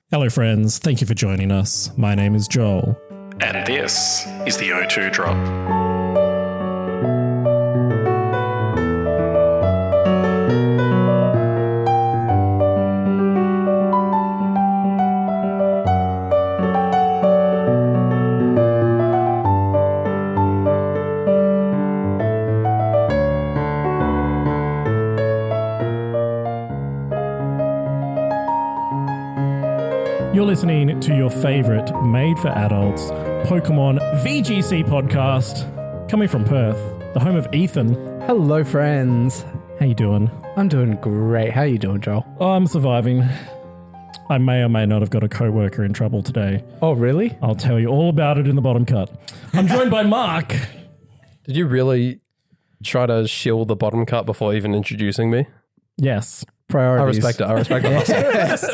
Hello friends, thank you for joining us. My name is Joel. And this is the O2 Drop. You're listening to your favorite made-for-adults Pokémon VGC podcast, coming from Perth, the home of Ethan. Hello, friends. How you doing? I'm doing great. How you doing, Joel? Oh, I'm surviving. I may or may not have got a co-worker in trouble today. Oh, really? I'll tell you all about it in the bottom cut. I'm joined by Mark. Did you really try to shill the bottom cut before even introducing me? Yes. Priorities. I respect it. Yes.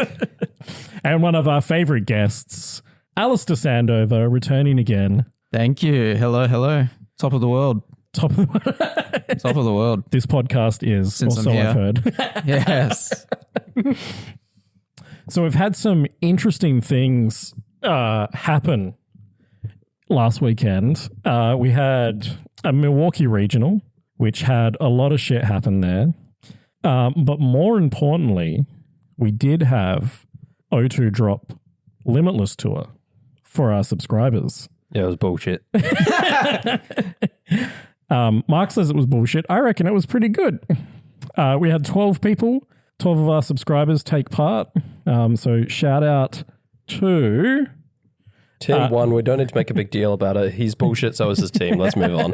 And one of our favourite guests, Alister Sandover, returning again. Thank you. Hello. Top of the world. Top of the Top of the world. This podcast is, Since or I'm so here. I've heard. Yes. So we've had some interesting things happen last weekend. We had a Milwaukee Regional, which had a lot of shit happen there. But more importantly, we did have O2 Drop Limitless Tour for our subscribers. Yeah, it was bullshit. Mark says it was bullshit. I reckon it was pretty good. We had 12 people, 12 of our subscribers take part. So shout out to... Team one, we don't need to make a big deal about it. He's bullshit, so is his team. Let's move on.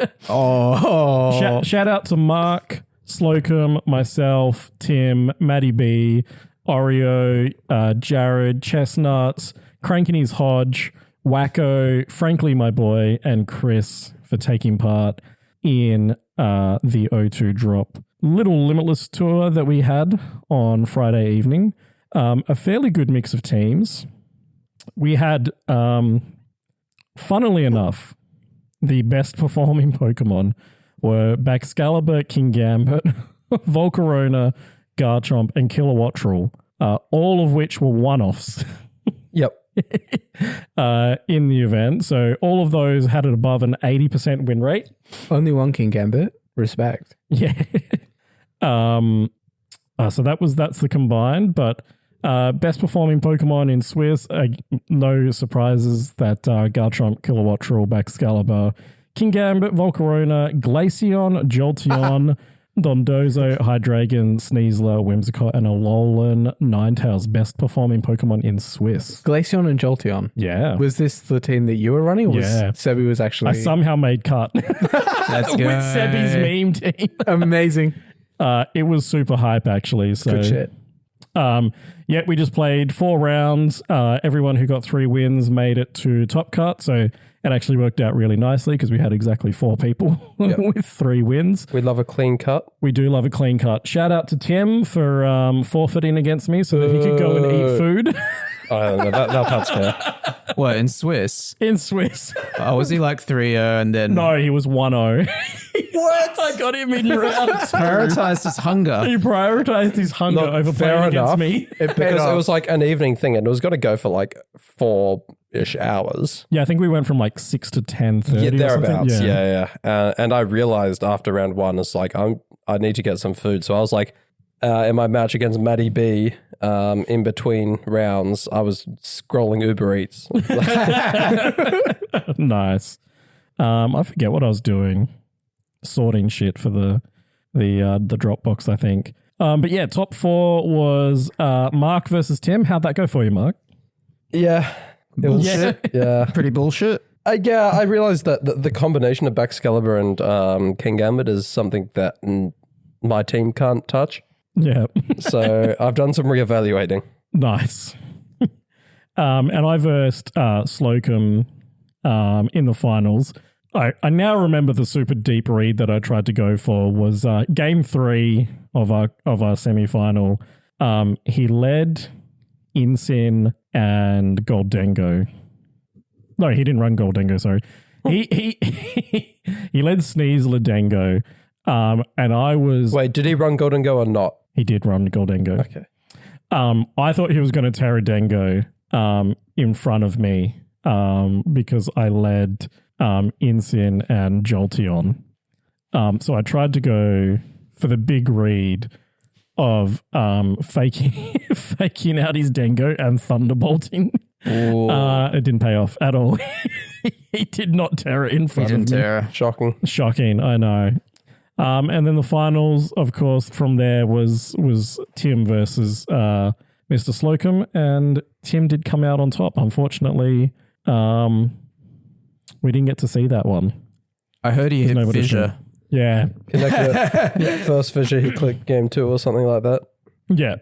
Shout out to Mark, Slocum, myself, Tim, Maddie B, Oreo, Jared, Chestnuts, Crankinny's Hodge, Wacko, Frankly My Boy, and Chris for taking part in the O2 Drop little Limitless tour that we had on Friday evening. A fairly good mix of teams. We had, funnily enough, the best performing Pokemon were Baxcalibur, Kingambit, Volcarona, Garchomp, and Kilowattrel, all of which were one-offs Yep. in the event. So all of those had an above an 80% win rate. Only one King Gambit. Respect. Yeah. So that's the combined, but best performing Pokemon in Swiss, no surprises that Garchomp, Kilowattrel, Baxcalibur, Kingambit, Volcarona, Glaceon, Jolteon, Dondozo, Hydreigon, Sneasler, Whimsicott, and Alolan Ninetales, best performing Pokemon in Swiss. Glaceon and Jolteon. Yeah. Was this the team that you were running? Or was Sebi was actually... I somehow made cut Let's go. with Sebi's meme team. Amazing. It was super hype, actually. So, Good shit. Yeah, we just played 4 rounds. Everyone who got 3 wins made it to top cut. So it actually worked out really nicely because we had exactly 4 people with 3 wins. We love a clean cut. We do love a clean cut. Shout out to Tim for forfeiting against me so that he could go and eat food I don't know, that part's fair. What, in Swiss? in Swiss. Oh, was he like 3-0 and then... No, he was 1-0. What? I got him in round 2. Prioritized his hunger. He prioritized his hunger Look, over fair playing against enough. me. Because it was like an evening thing and it was going to go for like 4-ish hours. Yeah, I think we went from like 6 to 10:30. Yeah, or thereabouts. something. Yeah. And I realized after round 1, it's like, I need to get some food. So I was like, in my match against Maddie B, in between rounds, I was scrolling Uber Eats. Nice. I forget what I was doing. Sorting shit for the Dropbox, I think. But yeah, top 4 was Mark versus Tim. How'd that go for you, Mark? Yeah. It was, yeah. Pretty bullshit. Yeah, I realized that the combination of Baxcalibur and Kingambit is something that my team can't touch. Yeah. So I've done some reevaluating. Nice. And I versed Slocum in the finals. I now remember the super deep read that I tried to go for was game 3 of our semi-final. He led Incin and Goldengo. No, he didn't run Goldengo, sorry. He led Sneasler Dengo. And I was... Wait, did he run Golden Go or not? He did run Goldengo. Okay. I thought he was going to Terradengo in front of me because I led Incin and Jolteon. So I tried to go for the big read of faking out his Dengo and Thunderbolting. It didn't pay off at all. He did not Terra in front of me. Shocking, I know. And then the finals, of course, from there was Tim versus Mr. Slocum, and Tim did come out on top. Unfortunately, we didn't get to see that one. I heard he hit Fissure. Yeah. First Fissure, he clicked game 2 or something like that. Yeah.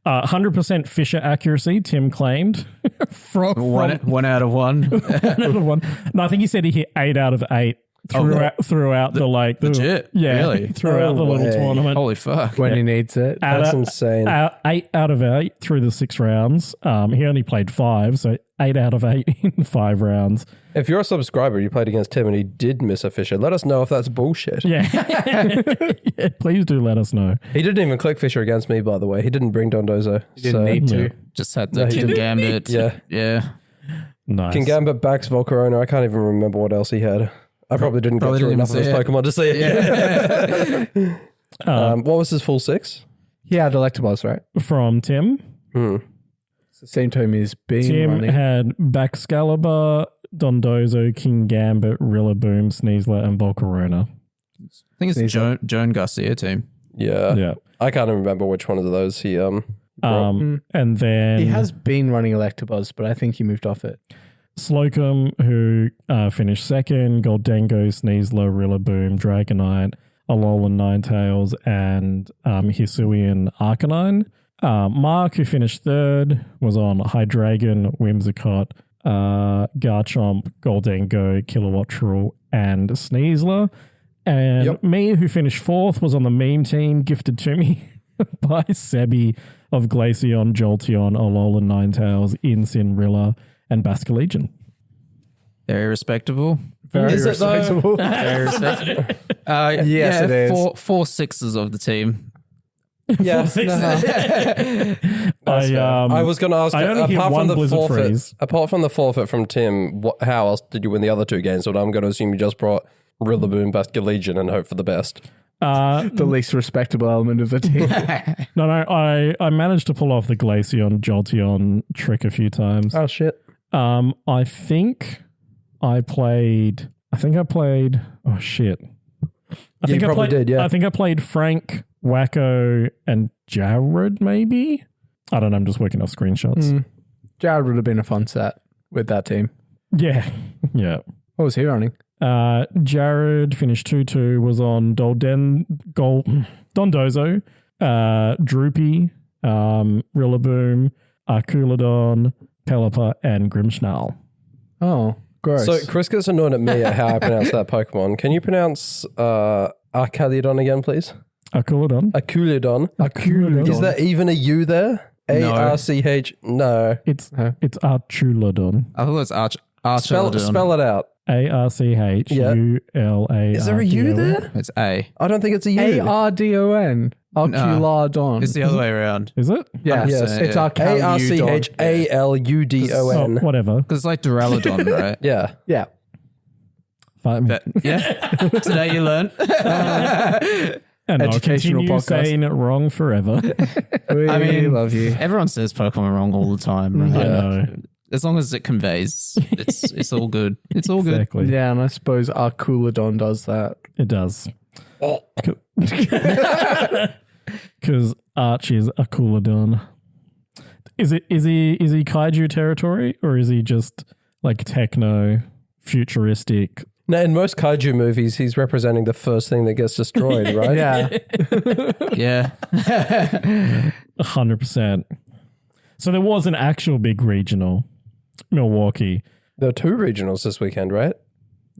100% Fissure accuracy, Tim claimed. from 1 out of 1. 1 out of 1. No, I think he said he hit 8 out of 8 throughout the like. Legit? Yeah. Really? Throughout the little tournament. Holy fuck. When he needs it. That's insane. 8 out of 8 through the 6 rounds. He only played 5, so 8 out of 8 in 5 rounds. If you're a subscriber, you played against Tim and he did miss a Fissure, let us know if that's bullshit. Yeah. Yeah, please do let us know. He didn't even click Fissure against me, by the way. He didn't bring Dondozo. He didn't need to. Yeah. Just had the King Gambit. Yeah. Nice. King Gambit backs Volcarona. I can't even remember what else he had. I probably didn't go through enough of those Pokemon to see it. Yeah. What was his full 6? He had Electabuzz, right? From Tim. It's the same time he's been Tim running. had Baxcalibur, Dondozo, King Gambit, Rillaboom, Sneasler, and Volcarona. I think it's the Joan Garcia team. Yeah. I can't remember which one of those he and then He has been running Electabuzz, but I think he moved off it. Slocum, who finished second, Goldengo, Sneasler, Rillaboom, Dragonite, Alolan Ninetales, and Hisuian Arcanine. Mark, who finished third, was on Hydreigon, Whimsicott, Garchomp, Goldengo, Kilowattrel, and Sneasler. And me, who finished fourth, was on the meme team gifted to me by Sebi of Glaceon, Jolteon, Alolan Ninetales, Incin, Rilla, and Basculegion. Very respectable. Very Is it though? respectable. Very respectable. Yes, it is. Four sixes of the team. Yeah. I was going to ask, I only hit one Blizzard Freeze. apart from the forfeit from Tim, how else did you win the other 2 games? But I'm going to assume you just brought Rillaboom, Basculegion, and hope for the best. The least respectable element of the team. No, I managed to pull off the Glaceon, Jolteon trick a few times. Oh, shit. I think I played. Oh shit! I think I played. did. Yeah. I think I played Frank, Wacko, and Jared. Maybe I don't know. I'm just working off screenshots. Jared would have been a fun set with that team. Yeah. What was he running? Jared finished 2-2. Was on Dondozo, Droopy, Rillaboom, Arculodon, Pelipper, and Grimmsnarl. Oh, gross. So Chris gets annoyed at me at how I pronounce that Pokemon. Can you pronounce Archaludon again, please? Arculodon. Arculodon. Is there even a U there? No. A-R-C-H? No. It's Archulodon. I thought it was Archaludon. Spell it out. Archula. Is there a U there? It's A. I don't think it's a U. Ardon. Arculodon. It's the other way around. Is it? Yeah, Yes. it's Yeah. A-R-C-H-A-L-U-D-O-N. Whatever. Because it's like Duraludon, right? Yeah. Yeah. Fight me. Yeah. Today you learn. And Educational I'll continue podcast. saying it wrong forever. We love you. Everyone says Pokemon wrong all the time. Right? I know. As long as it conveys, it's all good. It's all good. Exactly. Yeah, and I suppose Arculodon does that. It does. Because Arch is a Coolodon. Is he kaiju territory, or is he just like techno futuristic? Now, in most kaiju movies, he's representing the first thing that gets destroyed, right? Yeah. Yeah. 100%. So there was an actual big regional, Milwaukee. There are 2 regionals this weekend, right?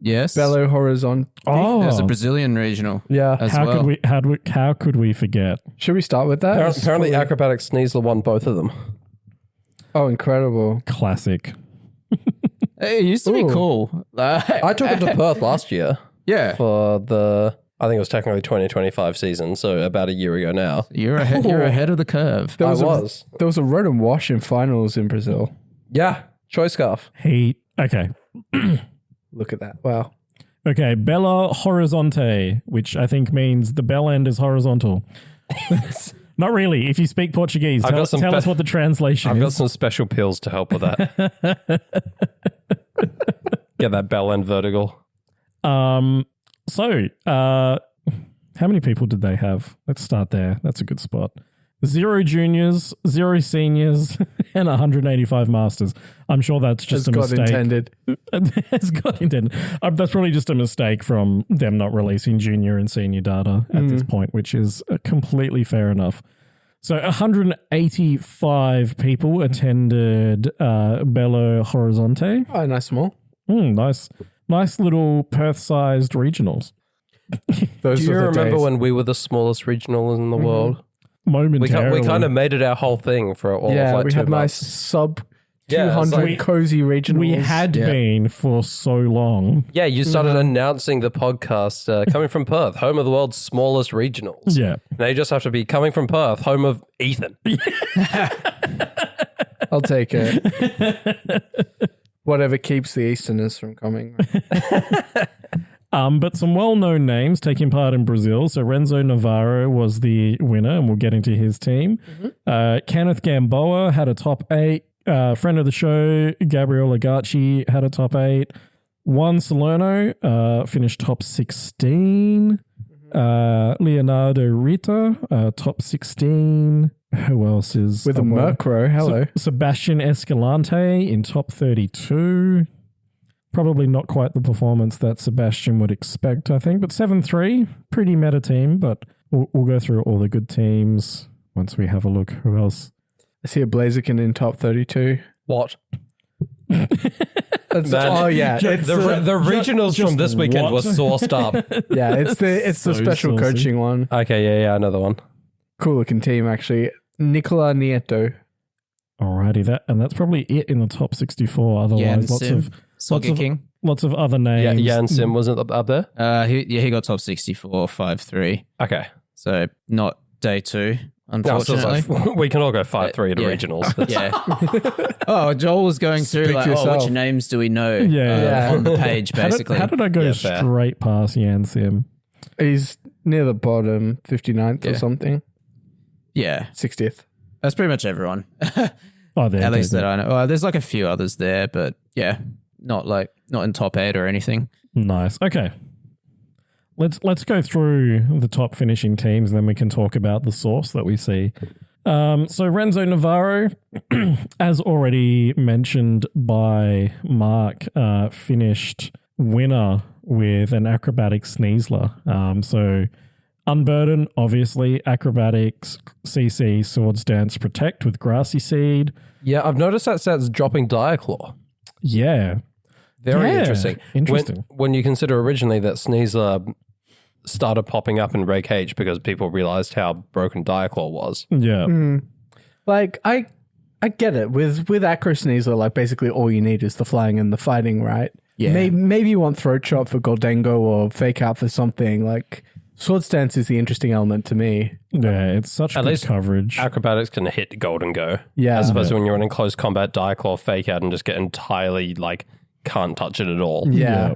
Yes. Belo Horizonte. Oh, There's a Brazilian regional. Yeah. As how well. could we forget? Should we start with that? Apparently, Acrobatic Sneasler won both of them. Oh, incredible. Classic. Hey, it used to be cool. I took him to Perth last year Yeah. for the, I think it was technically 2025 season, so about a year ago now. You're ahead of the curve. There was I was. there was a road and wash in finals in Brazil. Yeah, choice scarf. Okay. Look at that. Wow. Okay, Belo Horizonte, which I think means the bell end is horizontal. Not really. If you speak Portuguese, tell us what the translation is. I've got some special pills to help with that. Get that bell end vertical. So, how many people did they have? Let's start there. That's a good spot. 0 juniors, 0 seniors, and 185 masters. I'm sure that's just a mistake. As God intended. That's probably just a mistake from them not releasing junior and senior data at this point, which is completely fair enough. So 185 people attended Belo Horizonte. Oh, nice small. Nice little Perth-sized regionals. Do you remember when we were the smallest regional in the world? Momentarily. We kind of made it our whole thing for all of like we 2 had months. nice sub 200 cozy regionals. We had been for so long. Yeah, you started announcing the podcast coming from Perth, home of the world's smallest regionals. Yeah. Now you just have to be coming from Perth, home of Ethan. I'll take it. Whatever keeps the Easterners from coming. But some well-known names taking part in Brazil. So Renzo Navarro was the winner, and we'll get into his team. Kenneth Gamboa had a top 8. Friend of the show, Gabriel Agacci, had a top 8. Juan Salerno finished top 16. Leonardo Rita, top 16. Who else is... With a Murkrow, hello. Sebastian Escalante in top 32. Probably not quite the performance that Sebastian would expect, I think. But 7-3, pretty meta team. But we'll go through all the good teams once we have a look. Who else? I see a Blaziken in top 32. What? Oh yeah, the regionals from this weekend were sourced up. Yeah, it's the special saucy. coaching one. Okay, yeah, another one. Cool looking team actually. Nicola Nieto. Alrighty, that's probably it in the top 64. Otherwise, lots of other names. Yeah, Jan Sim wasn't up there. He got top 64, 5-3. Okay, So not day 2. no, so Unfortunately, it's like, we can all go 5-3 at regionals. yeah. Oh, Joel was going through Speak for yourself. which names do we know? Yeah. On the page, basically. How did I go fair. straight past Jan Sim? He's near the bottom, 59th or something. Yeah, 60th. that's pretty much everyone. Oh, there. At least that I know. Well, there's like a few others there, but yeah, not in top 8 or anything. Nice. Okay. Let's go through the top finishing teams, and then we can talk about the source that we see. So Renzo Navarro, as already mentioned by Mark, finished winner with an acrobatic Sneasler. So Unburden, obviously, acrobatics, CC, Swords Dance, Protect with Grassy Seed. Yeah, I've noticed that set's dropping Diaclaw. Yeah. Very Yeah, interesting. interesting. When you consider originally that Sneasler started popping up in Reg H because people realized how broken Diaclaw was. Yeah. Like I get it with Acro Sneasler. Like basically all you need is the flying and the fighting, right? Yeah. Maybe you want Throat Chop for Goldengo or Fake Out for something. Like Sword Stance is the interesting element to me. Yeah, it's such At good least coverage. Acrobatics can hit Golden Go. Yeah. As opposed to when you're in close combat, Diaclaw, Fake Out, and just get entirely can't touch it at all. Yeah.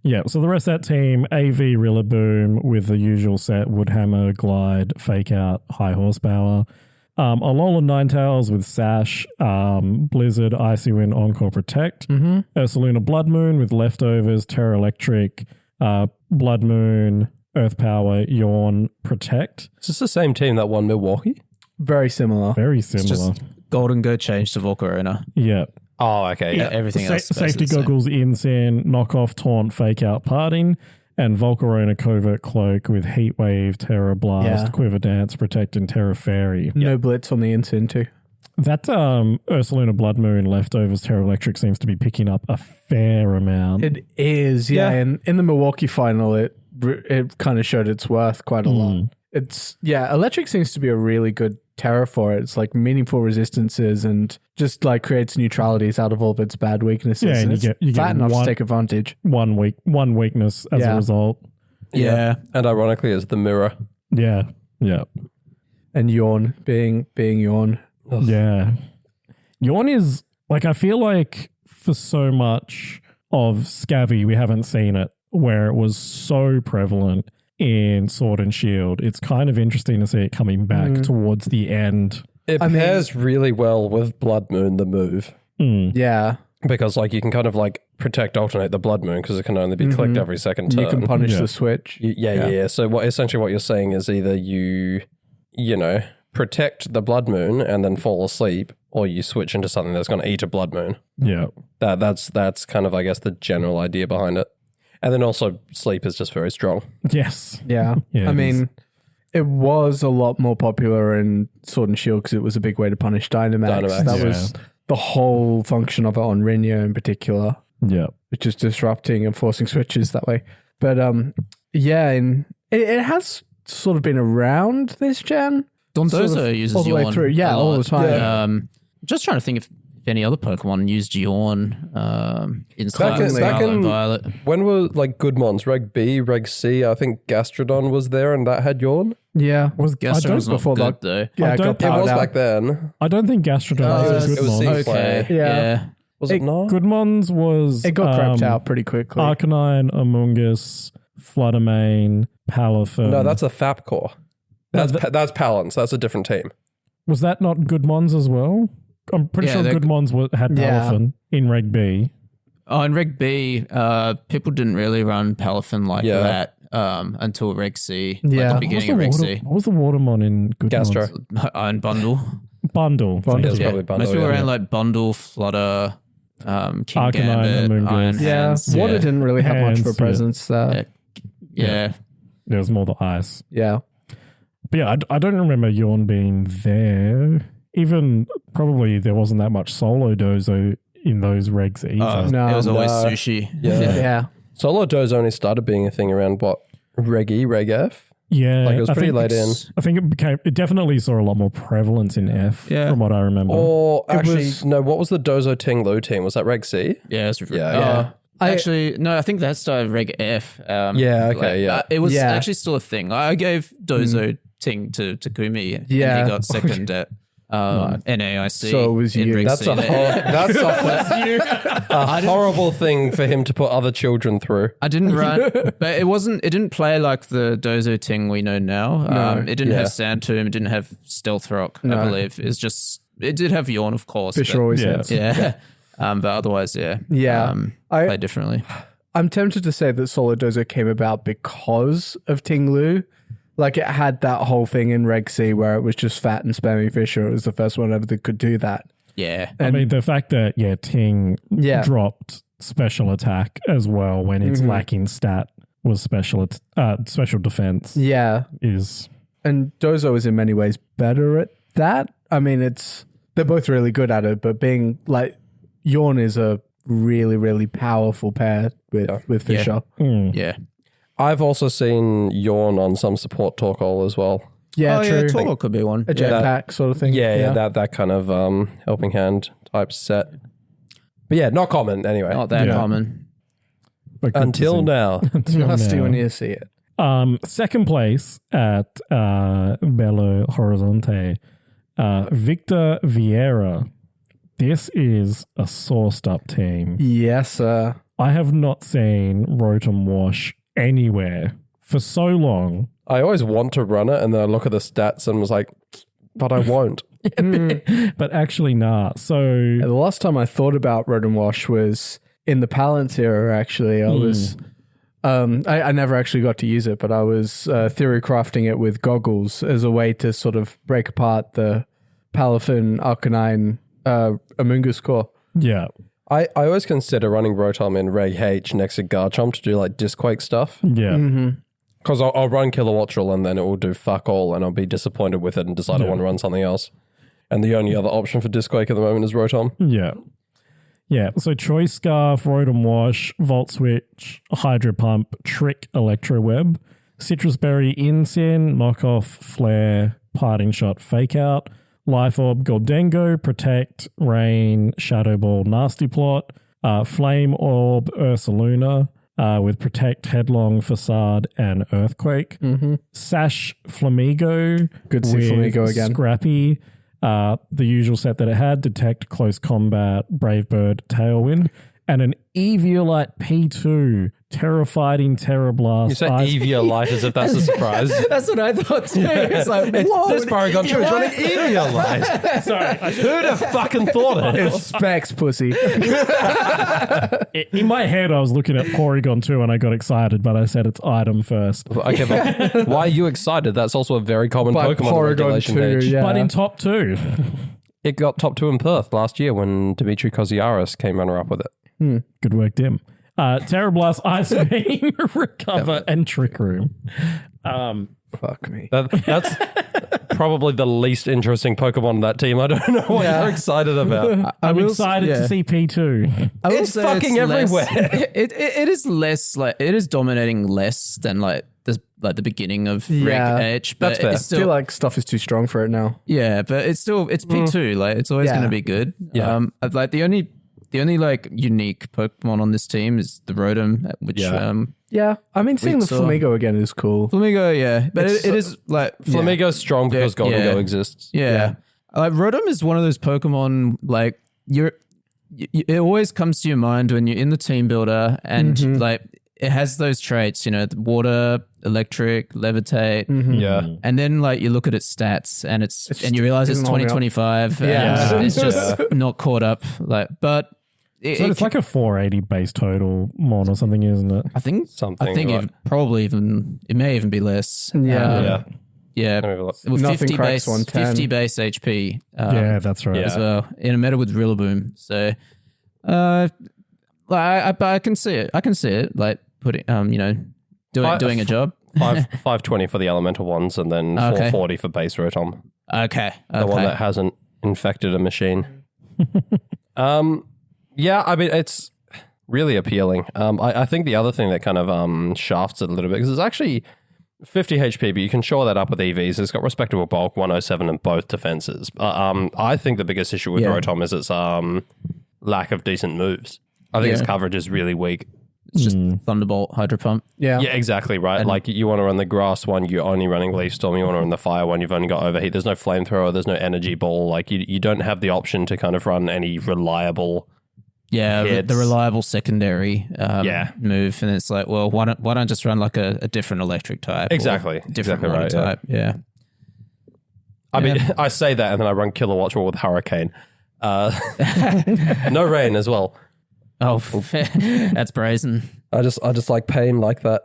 Yeah, so the rest of that team, AV, Rillaboom with the usual set, Woodhammer, Glide, Fake Out, High Horsepower. Alolan Ninetales with Sash, Blizzard, Icy Wind, Encore, Protect. Ursaluna Blood Moon with Leftovers, Terra Electric, Blood Moon, Earth Power, Yawn, Protect. Is this the same team that won Milwaukee? Very similar. Very similar. Just Golden Go changed to Volcarona. Yeah. Oh, okay. Yeah, Yeah. everything else. Safety Goggles, Insane, Knockoff, Taunt, Fake Out, Parting, and Volcarona Covert Cloak with Heat Wave, Terra Blast, Quiver Dance, Protect, and Terra Fairy. No Blitz on the Insyn too. That Ursaluna Blood Moon Leftovers Terra Electric seems to be picking up a fair amount. It is, yeah. And in the Milwaukee final, it kind of showed its worth quite a lot. Electric seems to be a really good terror for it. It's like meaningful resistances and just like creates neutralities out of all of its bad weaknesses. Yeah, and you get fat enough to take advantage. One weakness as a result. Yeah. And ironically, it's the mirror. Yeah. And Yawn being Yawn. Yeah. Yawn is, like, I feel like for so much of Scabby, we haven't seen it where it was so prevalent in Sword and Shield. It's kind of interesting to see it coming back towards the end. It pairs really well with Blood Moon, the move. Yeah. Because, like, you can kind of, like, alternate the Blood Moon because it can only be clicked every second turn. You can punish the switch. Yeah. So essentially what you're saying is either you protect the Blood Moon and then fall asleep, or you switch into something that's going to eat a Blood Moon. Yeah. That's kind of, I guess, the general idea behind it. And then also sleep is just very strong. Yes. Yeah. Yeah, I mean, it was a lot more popular in Sword and Shield because it was a big way to punish Dynamax. That was the whole function of it on Rinyo in particular. Yeah. Which is disrupting and forcing switches that way. But and it has sort of been around this gen. Dondozo uses all the way Yawn through. Yeah, a all the lot. time. Just trying to think if any other Pokemon used Yawn in Back Scarlet in- and Violet. When were, like, good mons? Reg B, Reg C, I think Gastrodon was there and that had Yawn. Yeah. Gastrodon's not before good, that- though. Yeah, I don't- got it It powered was out. back then. I don't think Gastrodon it was was a good mon. C-Play. Okay. Yeah. Yeah. Was it not? Goodmons was It got crapped out pretty quickly. Arcanine, Amoonguss, Fluttermane, Palafin. No, that's a Fap core. That's Palance. That's a different team. Was that not Goodmons as well? I'm pretty Yeah, sure they're- Goodmons had Yeah. Palafin in Reg B. Oh, in Reg B, people didn't really run Palafin like Yeah. that until Reg C, Yeah. like the What was beginning of Reg C. What was the Watermon in Goodmons? Gastro. Iron Bundle. Bundle. Bundle. Thank you. Probably Bundle, Most people yeah. ran like Bundle, Flutter, King Arcanine, Gambit, Amoonguss. Iron yeah. Hands. Water didn't really have much of a Hands, yeah. presence there. Yeah. There was more the ice. Yeah. But yeah, I don't remember Yawn being there. Even probably there wasn't that much solo dozo in those regs either. No, it was always no. sushi. Yeah. Solo Doze only started being a thing around what? Reg E, Reg F? Yeah, Like, it was I pretty think late in. I think it definitely saw a lot more prevalence in F Yeah. from what I remember. Or actually, was- no, what was the Dozo Ting Lu team? Was that Reg C? Yeah, it's Yeah. Actually, no, I think that started Reg F. Yeah, okay, yeah. It was Yeah. actually still a thing. I gave Dozo Ting to Takumi, Yeah. and he got second at NAIC. So it was in you. Reg That's C. a horrible thing for him to put other children through. I didn't run, but it didn't play like the Dozo Ting we know now. It didn't have Sand Tomb, it didn't have Stealth Rock, I believe. It did have Yawn, of course. Fisher but- always yeah. hits. Yeah. But otherwise, Yeah. play differently. I'm tempted to say that Solo Dozo came about because of Ting Lu. Like, it had that whole thing in Reg C where it was just fat and spammy Fisher. It was the first one ever that could do that. Yeah. I mean, the fact that, Ting dropped special attack as well when its lacking stat was special defense Yeah. is... And Dozo is in many ways better at that. I mean, they're both really good at it, but being like, Yawn is a really, really powerful pair with Fisher. Yeah. I've also seen Yawn on some support Torkoal as well. Yeah, true. Torkoal could be one. A jetpack sort of thing. Yeah, that kind of helping hand type set. But yeah, not common anyway. Not that Yeah. common. but good to Until see. now. Until Nasty now. when you see it. Second place at Belo Horizonte, Victor Vieira. This is a sourced up team. Yes, sir. I have not seen Rotom Wash anywhere for so long. I always want to run it and then I look at the stats and was like, but I won't. But actually, nah. So The last time I thought about Rotom Wash was in the Palance era, actually. I was... I never actually got to use it, but I was theory crafting it with goggles as a way to sort of break apart the Palafin Arcanine Amoonguss core. yeah, I always consider running Rotom in Reg H next to Garchomp to do like Disquake stuff. yeah. Because I'll run Kilowattrel and then it will do fuck all and I'll be disappointed with it and decide I want to run something else. And the only other option for Disquake at the moment is Rotom. Yeah. Yeah. So Choice Scarf, Rotom Wash, Volt Switch, Hydro Pump, Trick, Electro Web, Citrus Berry, Incin, Knockoff, Flare, Parting Shot, Fake Out, Life Orb, Goldengo, Protect, Rain, Shadow Ball, Nasty Plot, Flame Orb, Ursaluna, with Protect, Headlong, Facade, and Earthquake. Sash, Flamigo. Good to see with Flamigo again. Scrappy, the usual set that it had: Detect, Close Combat, Brave Bird, Tailwind, and an Eviolite P2, Terra-Fighting Terra Blast. You say Eviolite as if that's a surprise. That's what I thought too. It's like, whoa, This Paragon 2 is running Eviolite. Sorry, Who'd have fucking thought it? It's specs, pussy. in my head, I was looking at Porygon 2 and I got excited, but I said it's item first. Okay, but why are you excited? That's also a very common But Pokemon Porygon regulation 2, page. yeah. But in top 2. It got top 2 in Perth last year when Dimitri Koziaris came runner-up with it. Good work, Dim. Terra Blast, Ice Beam, Recover, and Trick Room. Fuck me. That's probably the least interesting Pokemon in that team. I don't know what you're excited about. I'm excited to see P2. I will It's say fucking everywhere. It is less like it is dominating less than like the beginning of Yeah, Reg H, but that's fair. it's I still feel like stuff is too strong for it now. yeah, but it's P2. Like it's always Yeah. going to be good. Yeah. Like the only like unique Pokemon on this team is the Rotom, which Yeah, I mean, seeing the saw- Flamingo again is cool. Flamingo, yeah, but it is like Flamigo's strong because Golden Yeah. Go exists. Yeah. Like Rotom is one of those Pokemon like it always comes to your mind when you're in the team builder and like it has those traits, you know, the water, electric, levitate. Yeah. And then like you look at its stats and and you realize it's isn't long enough. 2025 Yeah. and it's just not caught up. Like, but It's like a 480 base total mon or something, isn't it? I think Something, I think right. it may even be less. Yeah. Yeah. Let me have a look. With Nothing 50 cracks base, 110. 50 base HP. Yeah, that's right. As well in a meta with Rillaboom. So, I can see it. I can see it. Like putting, doing a job. 520 for the elemental ones and then 440 for base Rotom. Okay. The one that hasn't infected a machine. Yeah, I mean, it's really appealing. I think the other thing that kind of shafts it a little bit, because it's actually 50 HP, but you can shore that up with EVs. It's got respectable bulk, 107 in both defenses. I think the biggest issue with Rotom is its lack of decent moves. I think its coverage is really weak. It's just Thunderbolt, Hydro Pump. Yeah. Yeah, exactly right. Like you want to run the grass one, you're only running Leaf Storm. You want to run the fire one, you've only got Overheat. There's no Flamethrower. There's no Energy Ball. Like you don't have the option to kind of run any reliable. Yeah, hits. the reliable secondary Yeah. move, and it's like, well, why don't I just run like a different electric type? or Exactly. different Exactly water right, yeah. type. Yeah. I mean, I say that and then I run Killer Watch Wall with Hurricane. No rain as well. Oh, that's brazen. I just like pain like that.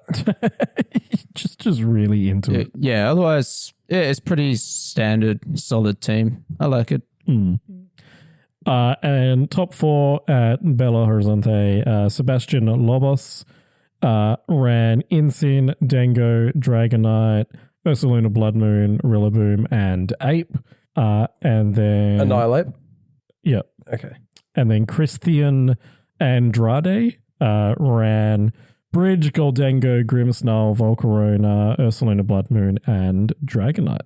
just really into it. Yeah. Otherwise, it's pretty standard, solid team. I like it. And top 4 at Belo Horizonte, Sebastian Lobos ran Incin, Dengo, Dragonite, Ursaluna Blood Moon, Rillaboom, and Ape. And then Annihilate. Yeah. Okay. And then Christian Andrade ran Bridge, Goldengo, Grimmsnarl, Volcarona, Ursaluna Blood Moon, and Dragonite.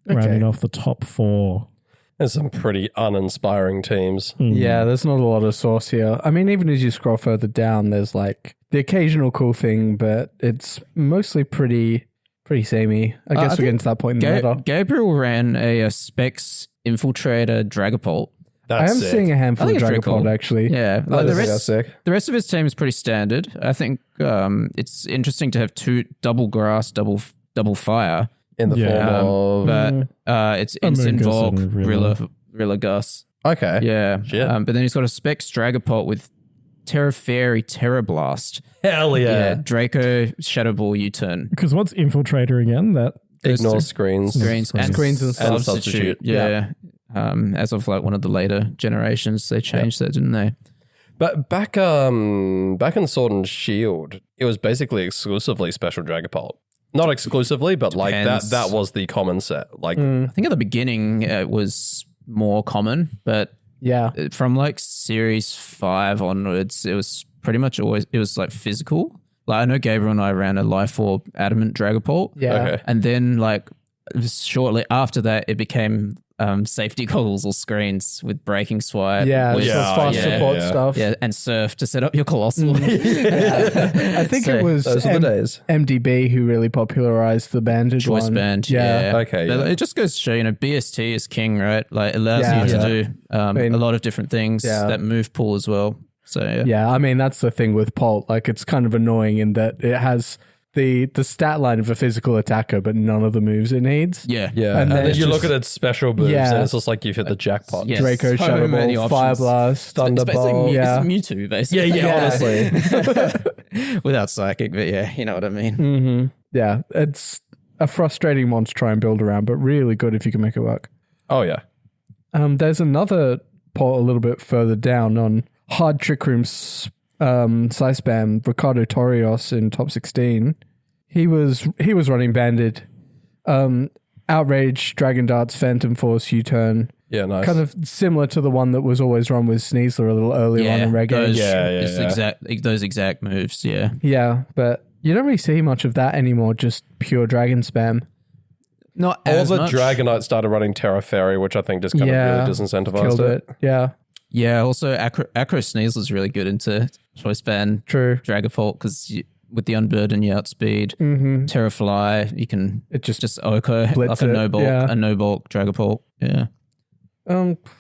Rounding off the top 4. There's some pretty uninspiring teams. Yeah, there's not a lot of sauce here. I mean, even as you scroll further down, there's like the occasional cool thing, but it's mostly pretty samey. I guess we're getting to that point in the meta. Gabriel ran a Specs Infiltrator Dragapult. I am seeing a handful of I think it's pretty Dragapult cool. actually. Yeah, like That's sick. the rest of his team is pretty standard. I think it's interesting to have 2 double grass, double fire. In the form of... But it's Instant Amoonguss Volk, and Rilla. Rilla Gus. Okay. Yeah. Shit. But then he's got a Specs Dragapult with Terra Fairy, Terra Blast. Hell yeah. Draco, Shadow Ball, U-turn. Because what's Infiltrator again? That Ignore screens. Screens and substitute. Yeah. As of like one of the later generations, they changed that, didn't they? But back in Sword and Shield, it was basically exclusively Special Dragapult. Not exclusively, but like Depends. that was the common set. Like I think at the beginning it was more common, but Yeah. from like Series 5 onwards, it was pretty much always, it was like physical. Like I know Gabriel and I ran a Life Orb Adamant Dragapult. Yeah. Okay. And then like shortly after that, it became safety goggles or screens with braking swipe. Yeah, with, so it's fast support stuff. Yeah, and surf to set up your colossal. I think it was Those are the days. MDB who really popularized the banded Choice one. band, yeah. Okay, yeah. It just goes to show, BST is king, right? Like, it allows you to do a lot of different things that move pool as well. So yeah, I mean that's the thing with Pult. Like, it's kind of annoying in that it has the stat line of a physical attacker, but none of the moves it needs. Yeah. And then it's you look just- at its special moves, Yeah. and it's just like you've hit the jackpot. Yeah. Draco, So Shadow many Ball, options. Fire Blast, It's Thunderbolt. basically Yeah. it's Mewtwo, basically. Honestly. Without psychic, but yeah, you know what I mean. Mm-hmm. Yeah, it's a frustrating one to try and build around, but really good if you can make it work. Oh, yeah. There's another Pult a little bit further down on Hard Trick Room Sci Spam, Ricardo Torrios in top 16. He was running banded. Outrage, Dragon Darts, Phantom Force, U-Turn. Yeah, nice. Kind of similar to the one that was always run with Sneasler a little earlier on in Reg Age. Those exact moves, yeah. Yeah, but you don't really see much of that anymore, just pure Dragon Spam. Not All as the much. Dragonite started running Terra Fairy, which I think just kind of really disincentivized killed it. Yeah, Yeah, also Acro Sneasler's really good into Choice Band. true. Dragapult, because with the Unburden, you outspeed. Mm-hmm. Terrafly, you can It just Oko, blitz like it, a no bulk Dragapult. Yeah.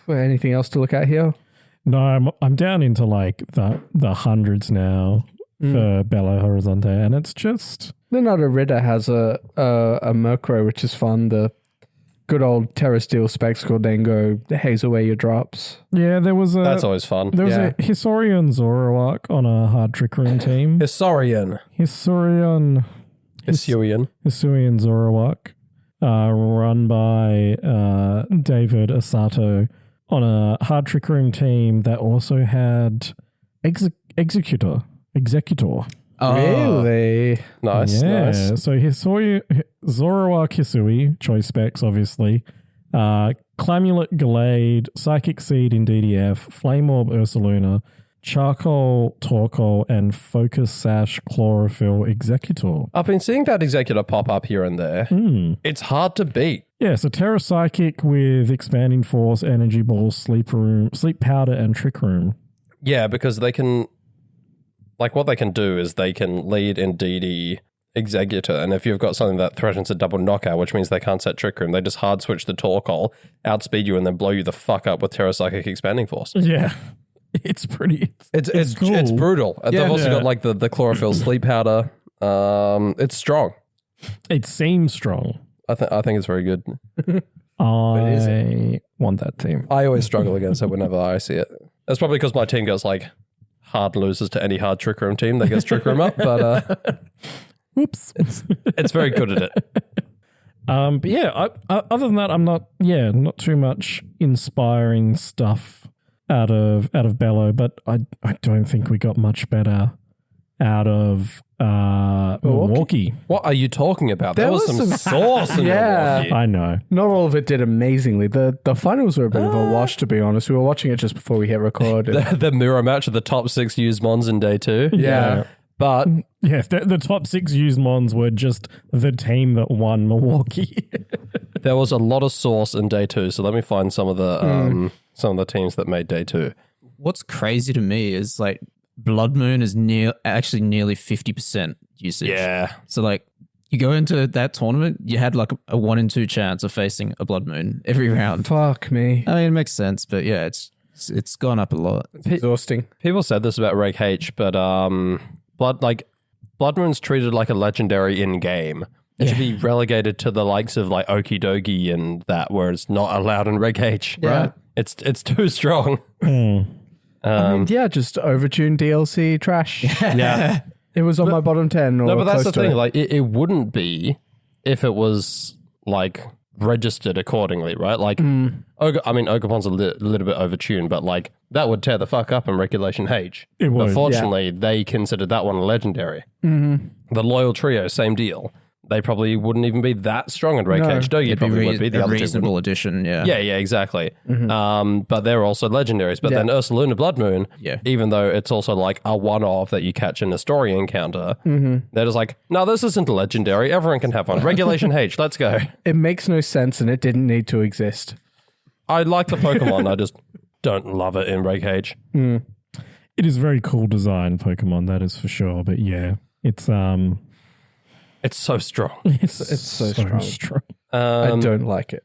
anything else to look at here? No, I'm down into like the hundreds now for Belo Horizonte, and it's just Leonardo Ritter has a Murkrow, which is fun. The good old Terra Steel Spectacle Dango haze away your drops. yeah. That's always fun. There was a Hisuian Zoroark on a Hard Trick Room team. Hisuian. Hisuian Zoroark, run by David Asato on a Hard Trick Room team that also had Executor. Really? Nice, Yeah, nice. so Zoroark Hisui, choice specs, obviously. Clamulate Gallade, Psychic Seed in DDF, Flame Orb Ursaluna, Charcoal Torkoal, and Focus Sash Chlorophyll Executor. I've been seeing that Executor pop up here and there. It's hard to beat. Yeah, so Terra Psychic with Expanding Force, Energy Ball, Sleep Powder, and Trick Room. Yeah, because they can... Like, what they can do is they can lead in DD Executor, and if you've got something that threatens a double knockout, which means they can't set Trick Room, they just hard switch the Torkoal, outspeed you, and then blow you the fuck up with Terra Psychic Expanding Force. Yeah, it's pretty... It's cool. It's brutal. And they've also Yeah. got, like, the Chlorophyll Sleep Powder. It's strong. It seems strong. I think it's very good. I want that team. I always struggle against it whenever I see it. That's probably because my team goes, like, hard losers to any hard Trick Room team that gets Trick Room up, but Whoops. it's very good at it. But yeah, other than that, I'm not too much inspiring stuff out of Belo, but I don't think we got much better out of Milwaukee. What are you talking about? There was some sauce in Milwaukee. I know. Not all of it did amazingly. The finals were a bit of a wash, to be honest. We were watching it just before we hit record. The mirror match of the top 6 used Mons in day 2. Yeah. But Yeah, the top 6 used Mons were just the team that won Milwaukee. there was a lot of sauce in day 2. So let me find some of the teams that made day 2. What's crazy to me is like Blood Moon is actually nearly 50% usage. Yeah. So like you go into that tournament, you had like a 1 in 2 chance of facing a Blood Moon every round. Fuck me. I mean, it makes sense, but yeah, it's gone up a lot. It's exhausting. People said this about Reg H, but Blood Moon's treated like a legendary in game. It should be relegated to the likes of like Okie Dokie and that, where it's not allowed in Reg H. Yeah. Right? It's too strong. I mean, yeah, just overtuned DLC trash. Yeah. It was on my bottom 10 or No, but that's close the to thing. it. Like, it wouldn't be if it was like registered accordingly, right? Like, Ogerpon's a little bit overtuned, but like that would tear the fuck up in Regulation H. It would, But fortunately, they considered that one a legendary. The Loyal Trio, same deal. they probably wouldn't even be that strong in Ray Cage. Dogi It'd probably be would be. The a other reasonable two addition, yeah. Yeah, exactly. But they're also legendaries. But then Ursaluna Blood Moon, even though it's also like a one-off that you catch in a story encounter, they're just like, no, this isn't a legendary. Everyone can have one. Regulation H, let's go. It makes no sense and it didn't need to exist. I like the Pokemon. I just don't love it in Ray Cage. It is very cool design Pokemon, that is for sure. But yeah, it's so strong. It's so strong. I don't like it.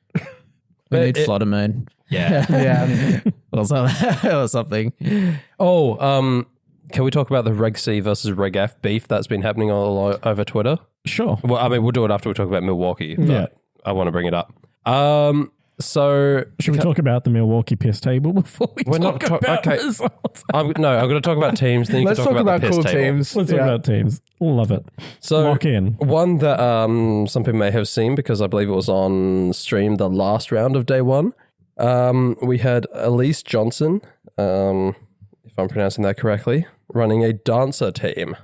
We need Flutter Moon. Yeah. Yeah. or something. Oh, can we talk about the Reg C versus Reg F beef that's been happening all over Twitter? Sure. Well, I mean, we'll do it after we talk about Milwaukee. But I want to bring it up. So should we talk about the Milwaukee piss table before we talk about results? I'm going to talk about teams. Then you Let's can talk about the piss cool table. teams. Let's talk about teams. Love it. So lock in. One that some people may have seen because I believe it was on stream the last round of day one. We had Elise Johnson, if I'm pronouncing that correctly, running a dancer team.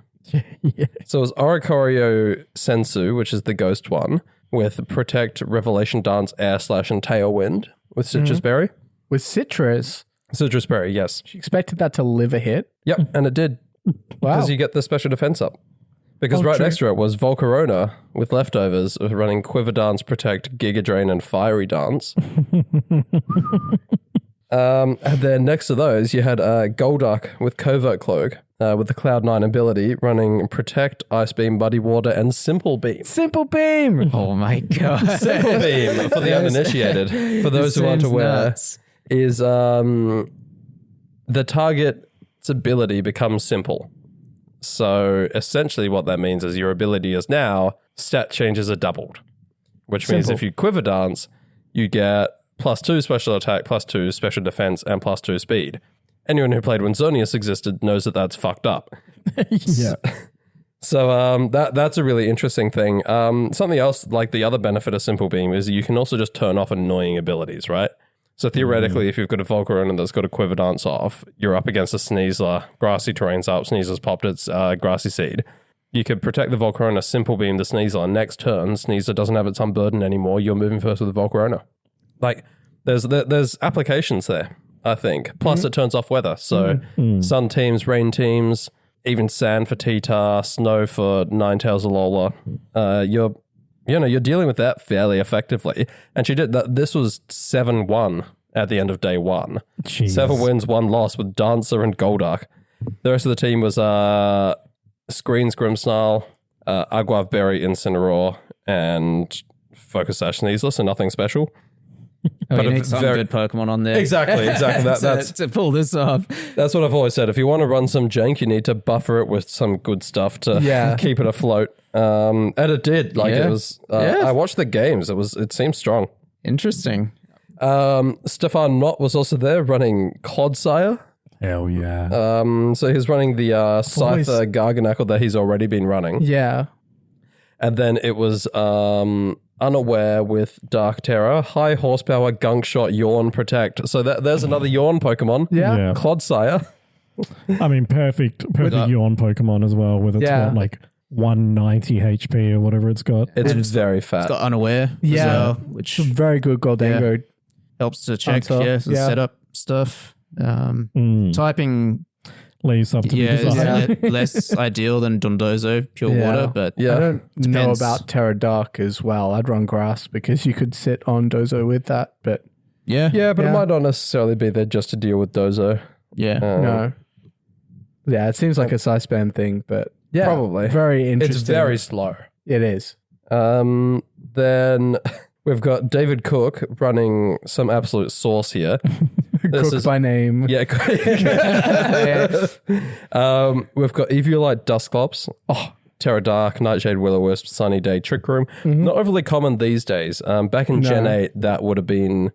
Yeah. So it was Oricorio Sensu, which is the ghost one, with Protect, Revelation Dance, Air Slash, and Tailwind with Citrus Berry. With Citrus, Citrus Berry, yes. she expected that to live a hit. Yep, and it did. Wow. Because you get the special defense up. Because right next to it was Volcarona with leftovers running Quiver Dance, Protect, Giga Drain, and Fiery Dance. And then next to those, you had Golduck with Covert Cloak with the Cloud9 ability running Protect, Ice Beam, Muddy Water, and Simple Beam. Simple Beam. Oh my god. Simple Beam, for the uninitiated, for those who aren't aware, is the target's ability becomes simple. So essentially what that means is your ability is now stat changes are doubled, which means if you Quiver Dance, you get +2 special attack, +2 special defense, and +2 speed. Anyone who played when Xerneas existed knows that that's fucked up. Yeah. So that's a really interesting thing. Something else, like the other benefit of Simple Beam, is you can also just turn off annoying abilities, right? So theoretically, if you've got a Volcarona that's got a Quiver Dance off, you're up against a Sneasler, Grassy Terrain's up, Sneasler's popped its Grassy Seed. You could protect the Volcarona, Simple Beam the Sneasler, next turn, Sneasler doesn't have its Unburden anymore, you're moving first with the Volcarona. Like, there's applications there, I think. Plus, it turns off weather. So, sun teams, rain teams, even sand for T-Tar, snow for Ninetales Alola. You're dealing with that fairly effectively. And she did that. This was 7-1 at the end of day one. Jeez. 7 wins, 1 loss with Dancer and Golduck. The rest of the team was Screens, Grimmsnarl, Aguav Berry, Incineroar, and Focus Sash Sneasler, so nothing special. But you need some good Pokemon on there. Exactly. That's to pull this off. That's what I've always said. If you want to run some jank, you need to buffer it with some good stuff to keep it afloat. And it did. It was. I watched the games. It seemed strong. Interesting. Stefan Knott was also there running Clodsire. Hell yeah. So he's running the Scyther Garganackle that he's already been running. Yeah. And then it was Unaware with Dark Terror, High Horsepower, Gunk Shot, Yawn, Protect. So there's another Yawn Pokemon. Yeah. Clodsire. I mean, perfect Yawn Pokemon as well with its 190 HP or whatever it's got. It's very fat. It's got Unaware as well, which very good Goldango. helps to check setup stuff. Typing leaves up to be desired. is less ideal than Dondozo Pure Water, but I don't know about Terra Dark as well. I'd run Grass because you could sit on Dozo with that, but but it might not necessarily be there just to deal with Dozo. No. Yeah, it seems like a Scythe thing, but probably very interesting. It's very slow. It is. Then we've got David Cook running some absolute sauce here. Cook by name. Yeah. We've got Eviolite Dusclops. Terra Dark, Nightshade, Will-O-Wisp, Sunny Day, Trick Room. Not overly common these days. Back in Gen 8, that would have been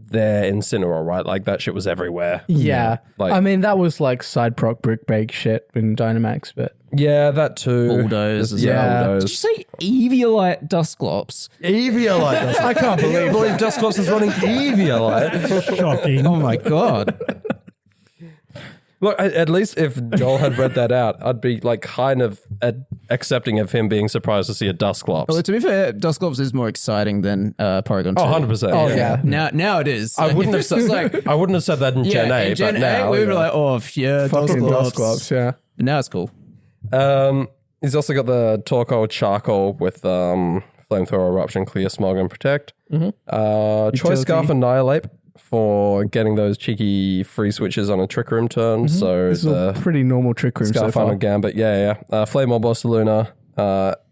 there in Incineroar, right? Like that shit was everywhere. Yeah. Like, I mean, that was like side proc brick bake shit in Dynamax, but yeah, that too. Bulldoze as well. Bulldoze. Did you say Eviolite Dusclops? Eviolite. I can't believe Dusclops is running Eviolite. Shocking. Oh my god. Look, at least if Joel had read that out, I'd be like kind of accepting of him being surprised to see a Dusclops. Well, to be fair, Dusclops is more exciting than Porygon 2. 100%. Oh, yeah. Now it is. I wouldn't have said I wouldn't have said that in Gen A, in Gen but now A, we were like, yeah, Fucking Dusclops. Dusclops, yeah. But now it's cool. He's also got the Torkoal Charcoal with Flamethrower, Eruption, Clear, Smog, and Protect. Choice Scarf, Annihilate for getting those cheeky free switches on a Trick Room turn. So This is a pretty normal Trick Room so Scarf, far. Final Gambit, Flame Orb, Luna,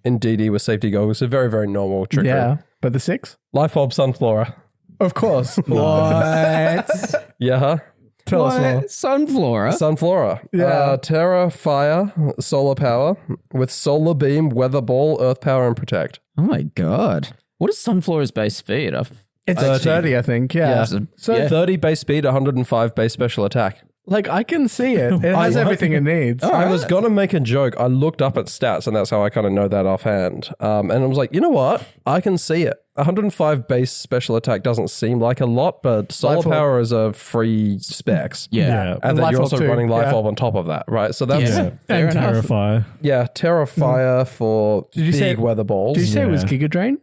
Indeedee with Safety Goggles. A very, very normal Trick Room. Yeah, but the 6? Life Orb, Sunflora. Of course. What? Yeah. Tell us more. Sunflora? Sunflora. Yeah. Terra, Fire, Solar Power with Solar Beam, Weather Ball, Earth Power, and Protect. Oh my god. What is Sunflora's base speed? It's 30, I think. Yeah. So, 30 base speed, 105 base special attack. like, I can see it. It has everything it needs. I was going to make a joke. I looked up at stats, and that's how I kind of know that offhand. And I was like, you know what? I can see it. 105 base special attack doesn't seem like a lot, but Solar Life Orb. Power is a free specs. Yeah. And then Life you're Orb also too, running Life yeah. Orb on top of that, right? So that's, Yeah. And Fair enough. Terrify. Terra Fire for you say- big weather balls. Did you say it was Yeah. Giga Drain?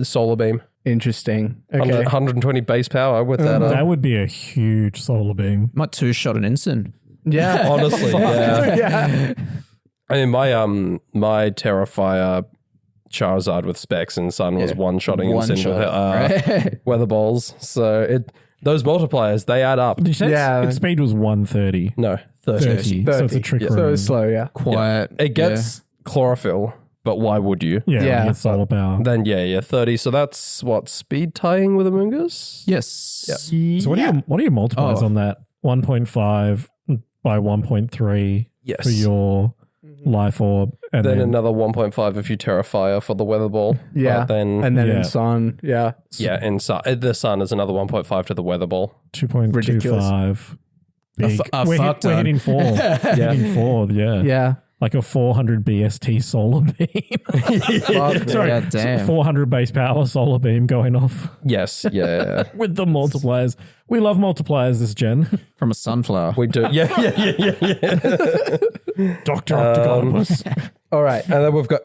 Solar Beam. Interesting. Okay. 120 base power with that. That would be a huge solar beam. Might two-shot an Ensign. Yeah. Honestly, yeah. Yeah. I mean, my Terrafire Charizard with specs and Sun was one-shotting One Sin with shot. weather balls. So those multipliers, they add up. Did you say Yeah. its speed was 130? No, 30. 30. So it's a trick room. So it's slow, yeah. Quiet. It gets chlorophyll, but why would you? Yeah, Yeah. yeah. Solar power. Then, 30. So that's what, speed tying with Amoonguss? Yes. So what are your multipliers on that? 1.5 by 1.3 Yes. for your life orb, and Then then, another 1.5 if you Terrafire for the weather ball. Yeah. Then, And then Yeah. in Sun, yeah. and the Sun is another 1.5 to the weather ball. 2.25. Big. fuck We're ton. hitting 4. Hitting 4, yeah. Yeah. Like a 400 BST solar beam. Sorry, Yeah, damn. 400 base power solar beam going off Yes, yeah. with the multipliers. We love multipliers this gen. From a sunflower. We do. Yeah. Dr. Octogolopus. All right. And then we've got,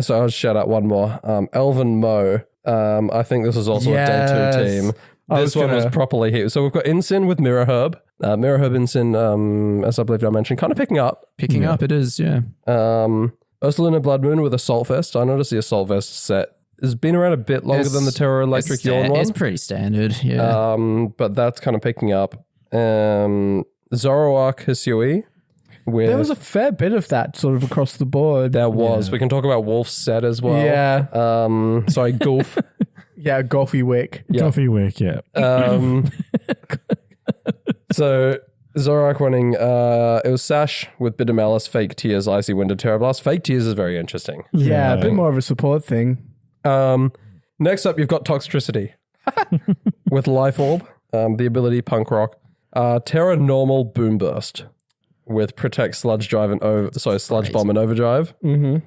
so I'll shout out one more. Elven Mo. I think this is also a day 2 Yes. team. This one was properly hit. So we've got Ensign with Mirror Herb. Mirror Herb Ensign, as I believe I mentioned, kind of picking up. Picking up, it is, yeah. Ursulina Blood Moon with Assault Vest. I noticed the Assault Vest set has been around a bit longer than the Terror Electric Yawn one. It's pretty standard, yeah. But that's kind of picking up. Zoroark Hisui. There was a fair bit of that sort of across the board. There was. We can talk about Wolf's set as well. Yeah. Sorry, Golf. Yeah, Golfy Wick. Yeah. Coffee work, yeah. So Zoroark running, it was Sash with Bitter Malice, Fake Tears, Icy Wind, and Terra Blast. Fake Tears is very interesting. Yeah, a bit more of a support thing. Next up, you've got Toxtricity with Life Orb, the ability Punk Rock, Terra Normal Boom Burst with Protect, Sludge Drive, and Sludge Bomb and Overdrive. Mm-hmm.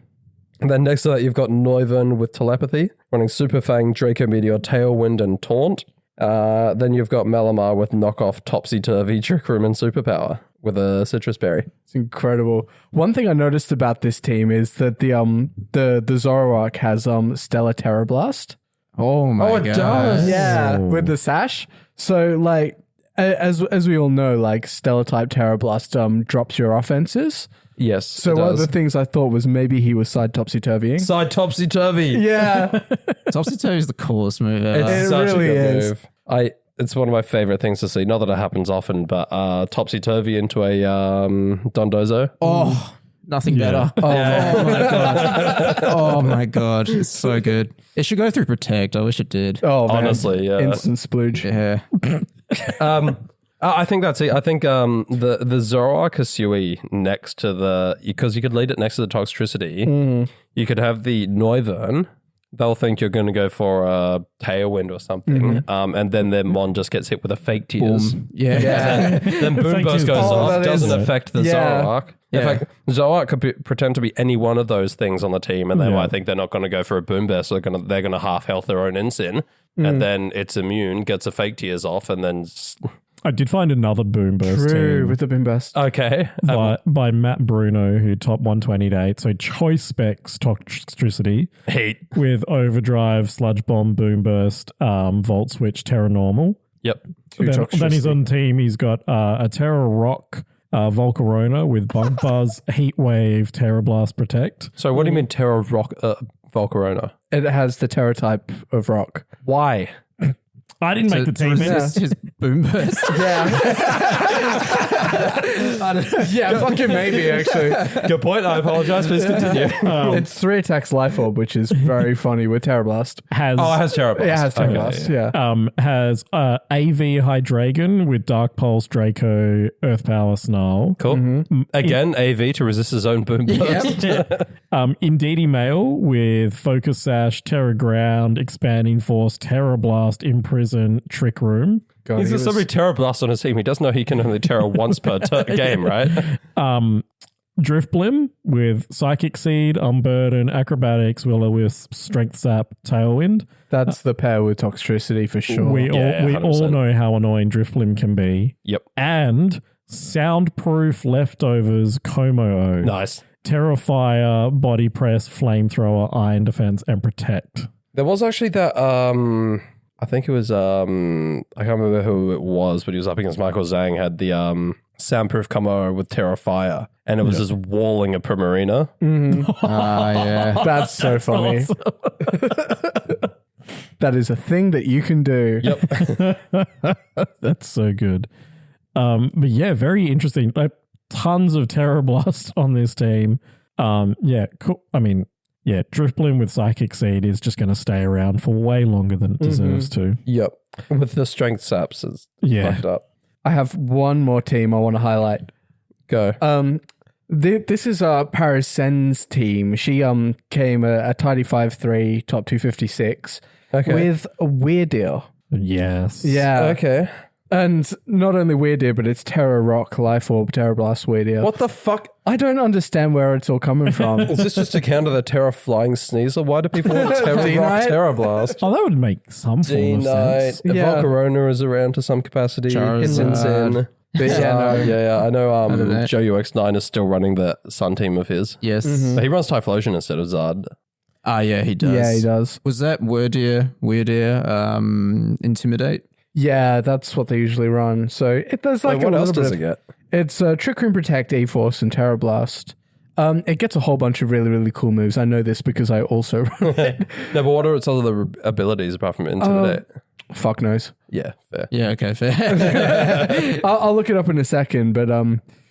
And then next to that, you've got Noivern with Telepathy, running Super Fang, Draco Meteor, Tailwind, and Taunt. Then you've got Malamar with Knockoff, Topsy Turvy, Trick Room, and Superpower with a Citrus Berry. It's incredible. One thing I noticed about this team is that the Zoroark has Stellar Terra Blast. Oh my it god. does. Yeah, with the sash. So like as we all know, like Stellar type Terra Blast drops your offenses. Yes. So one of the things I thought was maybe he was side topsy turvying. Side Topsy Turvy. Yeah, Topsy Turvy is the coolest move ever. It's It such really a good is. move. It's one of my favorite things to see. Not that it happens often, but Topsy Turvy into a Dondozo. Oh, nothing better. Oh, my god. Oh my god. It's so good. It should go through Protect. I wish it did. oh man. Honestly, yeah. Instant splooge. Yeah. I think that's it. I think the Zoroark Hisui next to because you could lead it next to the Toxtricity. You could have the Noivern. They'll think you're going to go for a Tailwind or something. And then their Mon just gets hit with a Fake Tears. Boom. Yeah. Then Boom Fake Burst Tears. goes Oh, off. that Doesn't is- affect the Yeah. Zoroark. In Yeah. fact, Zoroark could pretend to be any one of those things on the team, and they might think they're not going to go for a Boom Burst. So they're going to half health their own Ensign, and then it's immune, gets a Fake Tears off, and then I did find another Boom Burst True, team with the Boom Burst. Okay. by Matt Bruno, who topped 120 to 8. So choice specs Toxtricity Heat. with Overdrive, Sludge Bomb, Boom Burst, Volt Switch, Terra Normal. Yep. Then he's on team. He's got a Terra Rock, Volcarona with Bug Buzz, Heat Wave, Terra Blast, Protect. So what do you mean Terra Rock Volcarona? It has the Terra type of rock. Why? I didn't make the team. Resist his Boom Burst. Yeah, fucking maybe, actually. Good point. I apologize. Please continue. It's 3 attacks Life Orb, which is very funny with Terra Blast. it has Terra Blast. Yeah, it has Terra Okay, Blast, yeah. Has AV Hydreigon with Dark Pulse, Draco, Earth Power, Snarl. Cool. Again, AV to resist his own Boom Burst. Indeedee Mail with Focus Sash, Terra Ground, Expanding Force, Terra Blast, Imprison, Trick Room. God, He's got so many Terra Blasts on his team. He doesn't know he can only Terra once per game, right? Driftblim with Psychic Seed, Unburden, Acrobatics, Will-O-Wisp, Strength Sap, Tailwind. That's the pair with Toxtricity for sure. We Yeah, all 100%. know how annoying Driftblim can be. Yep. And Soundproof Leftovers, Como-O. Nice. Terrifier, Body Press, Flamethrower, Iron Defense, and Protect. There was actually that, I think it was, I can't remember who it was, but he was up against Michael Zhang, had the Soundproof Como with Terrifier, and it was just walling a Primarina. Yeah. That's so funny. Awesome. That is a thing that you can do. Yep. That's so good. But yeah, very interesting. Like tons of Terra Blast on this team. Yeah, cool. I mean, yeah, Driftblim with Psychic Seed is just going to stay around for way longer than it deserves to. Yep. With the Strength Saps is Yeah. fucked up. I have one more team I want to highlight. Go. This is Paris Sen's team. She came a tidy 5-3, top 256 with a Weirdeer. Yes. Yeah. Okay. And not only Weirdeer, but it's Terra Rock, Life Orb, Terra Blast, Weirdeer. What the fuck? I don't understand where it's all coming from. Is this just to counter the Terra Flying Sneasel? Why do people want Terra Rock, D-Knight? Terra Blast? Oh, that would make some form of D-Knight. sense. Yeah. Volcarona is around to some capacity. Hinton's in. But I know don't know. Joe UX9 is still running the Sun team of his. Yes. But he runs Typhlosion instead of Zard. Ah, yeah, he does. Yeah, he does. Was that Weirdeer, Intimidate? Yeah, that's what they usually run. So there's like Wait, what a else little does bit it of, get? It's Trick Room, Protect, E-Force, and Terra Blast. It gets a whole bunch of really, really cool moves. I know this because I also run it. No, but what are its other abilities apart from Intimidate? Fuck knows. Yeah, fair. Yeah, okay, fair. I'll look it up in a second, but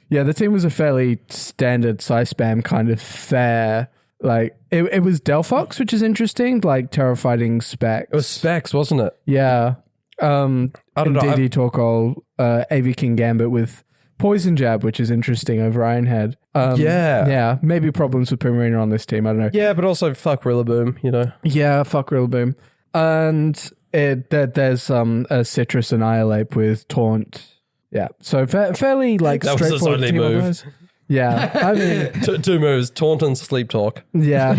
yeah, the team was a fairly standard size spam kind of fair. Like it was Delphox, which is interesting, like Terra-Fighting Specs. It was Specs, wasn't it? Yeah. I don't know. DD Torkoal, AV King Gambit with Poison Jab, which is interesting over Ironhead. Yeah. Yeah, maybe problems with Primarina on this team. I don't know. Yeah, but also fuck Rillaboom, you know. Yeah, fuck Rillaboom. And there's a Citrus Annihilate with Taunt. Yeah, so fairly like That was his straightforward only team move. otherwise. Yeah, I mean, Two moves, Taunt and Sleep Talk. yeah.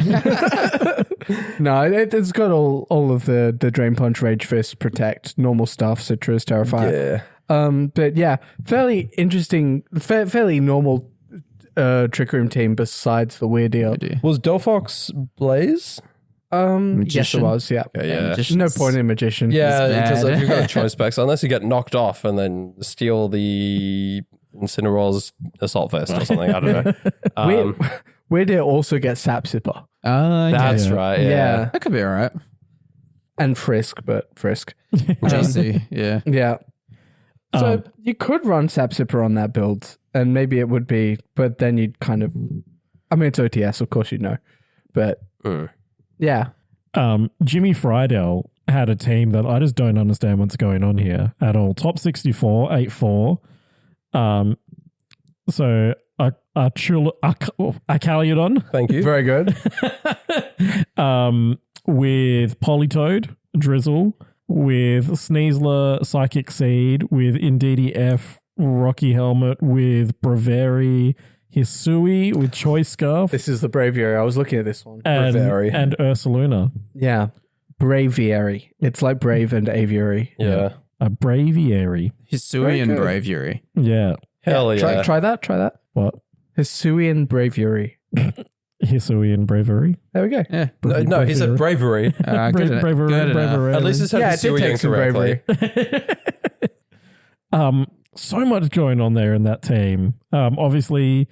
No, it's got all of the Drain Punch, Rage Fist, Protect, normal stuff, Citrus, Terrifier. Yeah. But yeah, fairly interesting, fairly normal Trick Room team besides the Weirdeer. Was Delphox Blaze? Yes, Magician? it was, yeah. Yeah. Magician. No point in Magician. Yeah, It's because bad. if you've got choice specs, unless you get knocked off and then steal the Incineroar's Assault Vest or something, I don't know. Weirdeer also gets Sap Sipper. That's right, yeah. That could be all right. And Frisk, but Frisk. GC, yeah. Yeah. So you could run Sap Sipper on that build, and maybe it would be, but then you'd kind of, I mean, it's OTS, of course you'd know, but yeah. Jimmy Friedel had a team that I just don't understand what's going on here at all. Top 64, 8-4. So Acaliodon Thank you. Very good. with Politoed, Drizzle, with Sneasler, Psychic Seed, with Indeedee F, Rocky Helmet, with Braviary, Hisui, with Choice Scarf, This is the Braviary. I was looking at this one. Braviary. and Ursaluna. Yeah. Braviary. It's like Brave and Aviary. Yeah. A Braviary. Hisuian good. Braviary. Yeah. Hell yeah. Try that. What? Hisuian Braviary. Hisuian Bravery. There we go. Yeah. No, he said bravery. Good, Bravery. good enough. Bravery. At least it said Yeah, it did Hisuian take some correctly. bravery. So much going on there in that team. Obviously,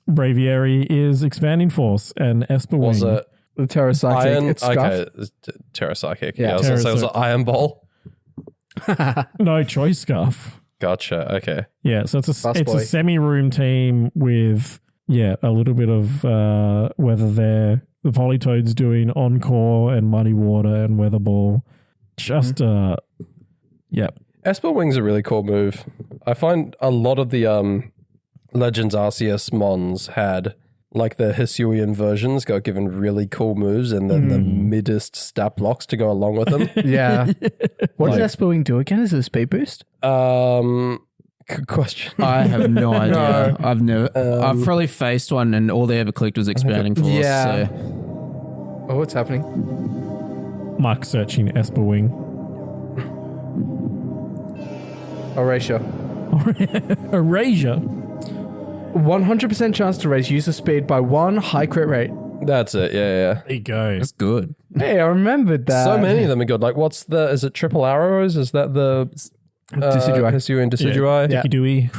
Braviary is expanding force and Esper Was Wing. it The Terrapsychic. iron? It's Scuff. Okay, it's Terrapsychic. Yeah, Yeah, I was going to say, was it Iron Ball? No, Choice Scuff. Gotcha. Okay. Yeah, so it's Fast a boy. semi-room team with a little bit of whether they're the Politoads doing Encore and Muddy Water and Weather Ball. Just Esper Wing's a really cool move. I find a lot of the Legends RCS Mons had like the Hisuian versions got given really cool moves and then the middest stat blocks to go along with them. Yeah. What Like- does Esper Wing do again? Is it a speed boost? Good question. I have no idea. No. I've never. I've probably faced one, and all they ever clicked was expanding force. Yeah. So. Oh, what's happening? Mark searching Esper Wing. Erasure. Erasure. 100% chance to raise user speed by 1 high crit rate. That's it. Yeah. There you go. That's good. Hey, I remembered that. So many of them are good. Like, is it triple arrows? Is that the Decidueye. Hisuian Decidueye? Yeah. Dooey.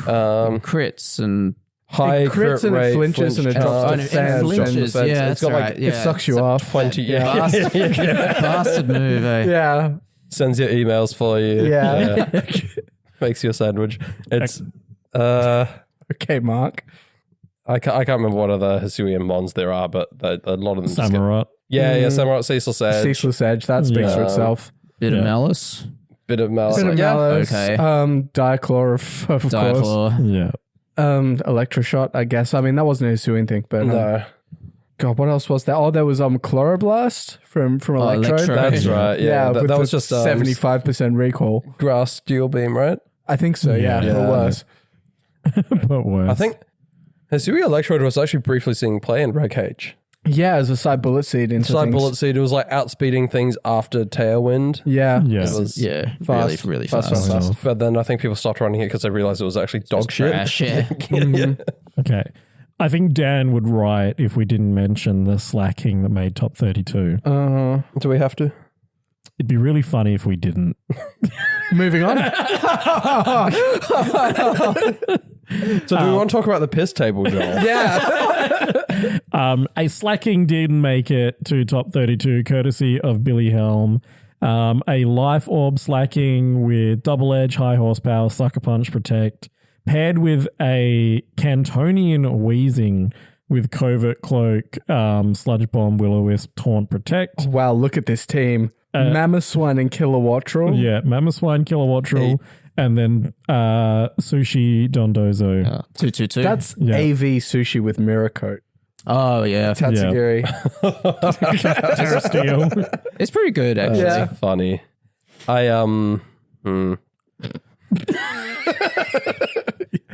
Crits and High It crits crit and it rate, flinches and it drops Oh, to and it defense. flinches. and- Yeah, it's got that's like right. Yeah. It sucks you off. 20. Yeah. Bastard move, eh? Yeah. Sends your emails for you. Yeah. Makes you a sandwich. It's Okay, Mark. I can't remember what other Hisuian Mons there are, but a lot of them. just get- Samurai. Yeah, Samurai, Cecil Sage, Ceaseless Edge. That speaks for Yeah. itself. Bit of Yeah. malice. bit of Malice. Bit of Yeah. Mallows. okay. Diaclaw, of course. Diaclaw. Yeah. Electroshot, I guess. I mean, that wasn't a Hisuian thing, but No, God, what else was there? Oh, there was Chloroblast from Electro. Electro. that's right. Yeah, with that was the just 75% recall. grass dual beam, right? I think so. Yeah, Yeah. or worse. But worse. I think Hisui Electrode was actually briefly seeing play in Reg H. Yeah, as a side bullet seed into Side things. bullet seed, it was like outspeeding things after Tailwind. Yeah. Yeah. It was Yeah, Fast. really Fast, fast. fast. enough. But then I think people stopped running it because they realized it was actually dog shit. Trash, yeah. Okay. I think Dan would write if we didn't mention the slacking that made top 32. Do we have to? It'd be really funny if we didn't. Moving on. So do we want to talk about the piss table, Joel? Yeah. A slacking did make it to top 32 courtesy of Billy Helm. A life orb slacking with double edge, high horsepower, sucker punch, protect, paired with a Cantonian wheezing with covert cloak, sludge bomb, will-o-wisp, taunt, protect. Wow, look at this team. Mamoswine and Kilowattrel. Yeah, Mamoswine, Kilowattrel, and then Sushi Dondozo. 222. That's Yeah. AV sushi with mirror coat. oh yeah, Tatsugiri. Terra Steel. it's pretty good actually. Yeah. Funny.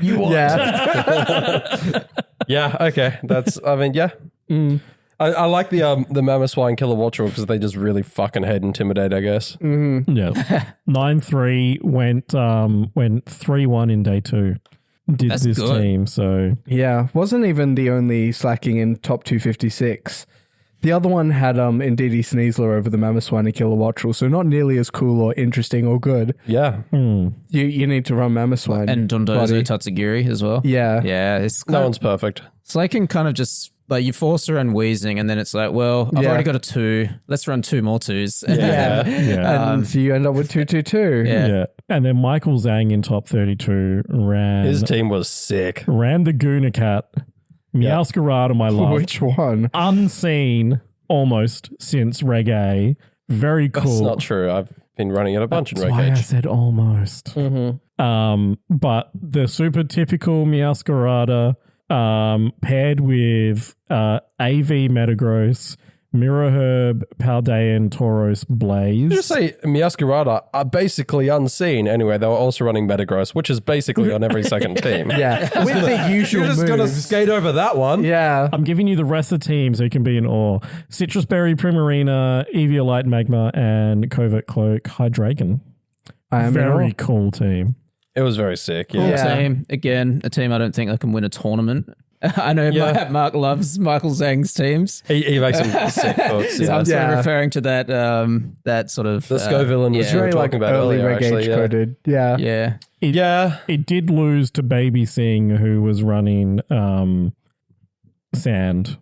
You what? Yeah. Yeah, okay. Yeah. I like the Mamoswine Kilowattrel because they just really fucking head intimidate, I guess. Yeah. 9-3 went 3-1 in day 2. Did That's this good. team, so Yeah. Wasn't even the only slacking in top 256. The other one had Indeedee Sneasler over the Mamoswine and Kilowattrel, so not nearly as cool or interesting or good. Yeah. You need to run Mamoswine. And Dondozo buddy. Tatsugiri as well. Yeah. Yeah, it's No one's perfect. It's like in kind of just like you force around wheezing, and then it's like, well, I've Yeah. already got a 2. Let's run 2 more 2s. Yeah. yeah. And so you end up with 222. Yeah. Yeah. And then Michael Zhang in top 32 ran His team was sick. ran the Goonacat. Meowscarada, my love. Which one? Unseen almost since Reg A. Very cool. That's not true. I've been running it a bunch in That's Reg why I H. said almost. But the super typical Meowscarada paired with AV Metagross, Mirror Herb, Paldean, Tauros, Blaze. Just say Meowscarada are basically unseen. Anyway, they were also running Metagross, which is basically on every second team. Yeah. With the usual You're just going to moves. skate over that one. Yeah. I'm giving you the rest of the team so you can be in awe. Citrus Berry, Primarina, Eviolite Magma, and Covert Cloak, Hydreigon. I am Very cool team. It was very sick. Cool Yeah. team. Again, a team I don't think that can win a tournament. I know Mark loves Michael Zhang's teams. He makes some sick books. So I'm sort of Yeah. referring to that that sort of The Scovillain was yeah. Very like talking about early earlier, Reg actually, Age yeah. coded. Yeah. Yeah. Yeah. It did lose to Baby Singh, who was running Sand.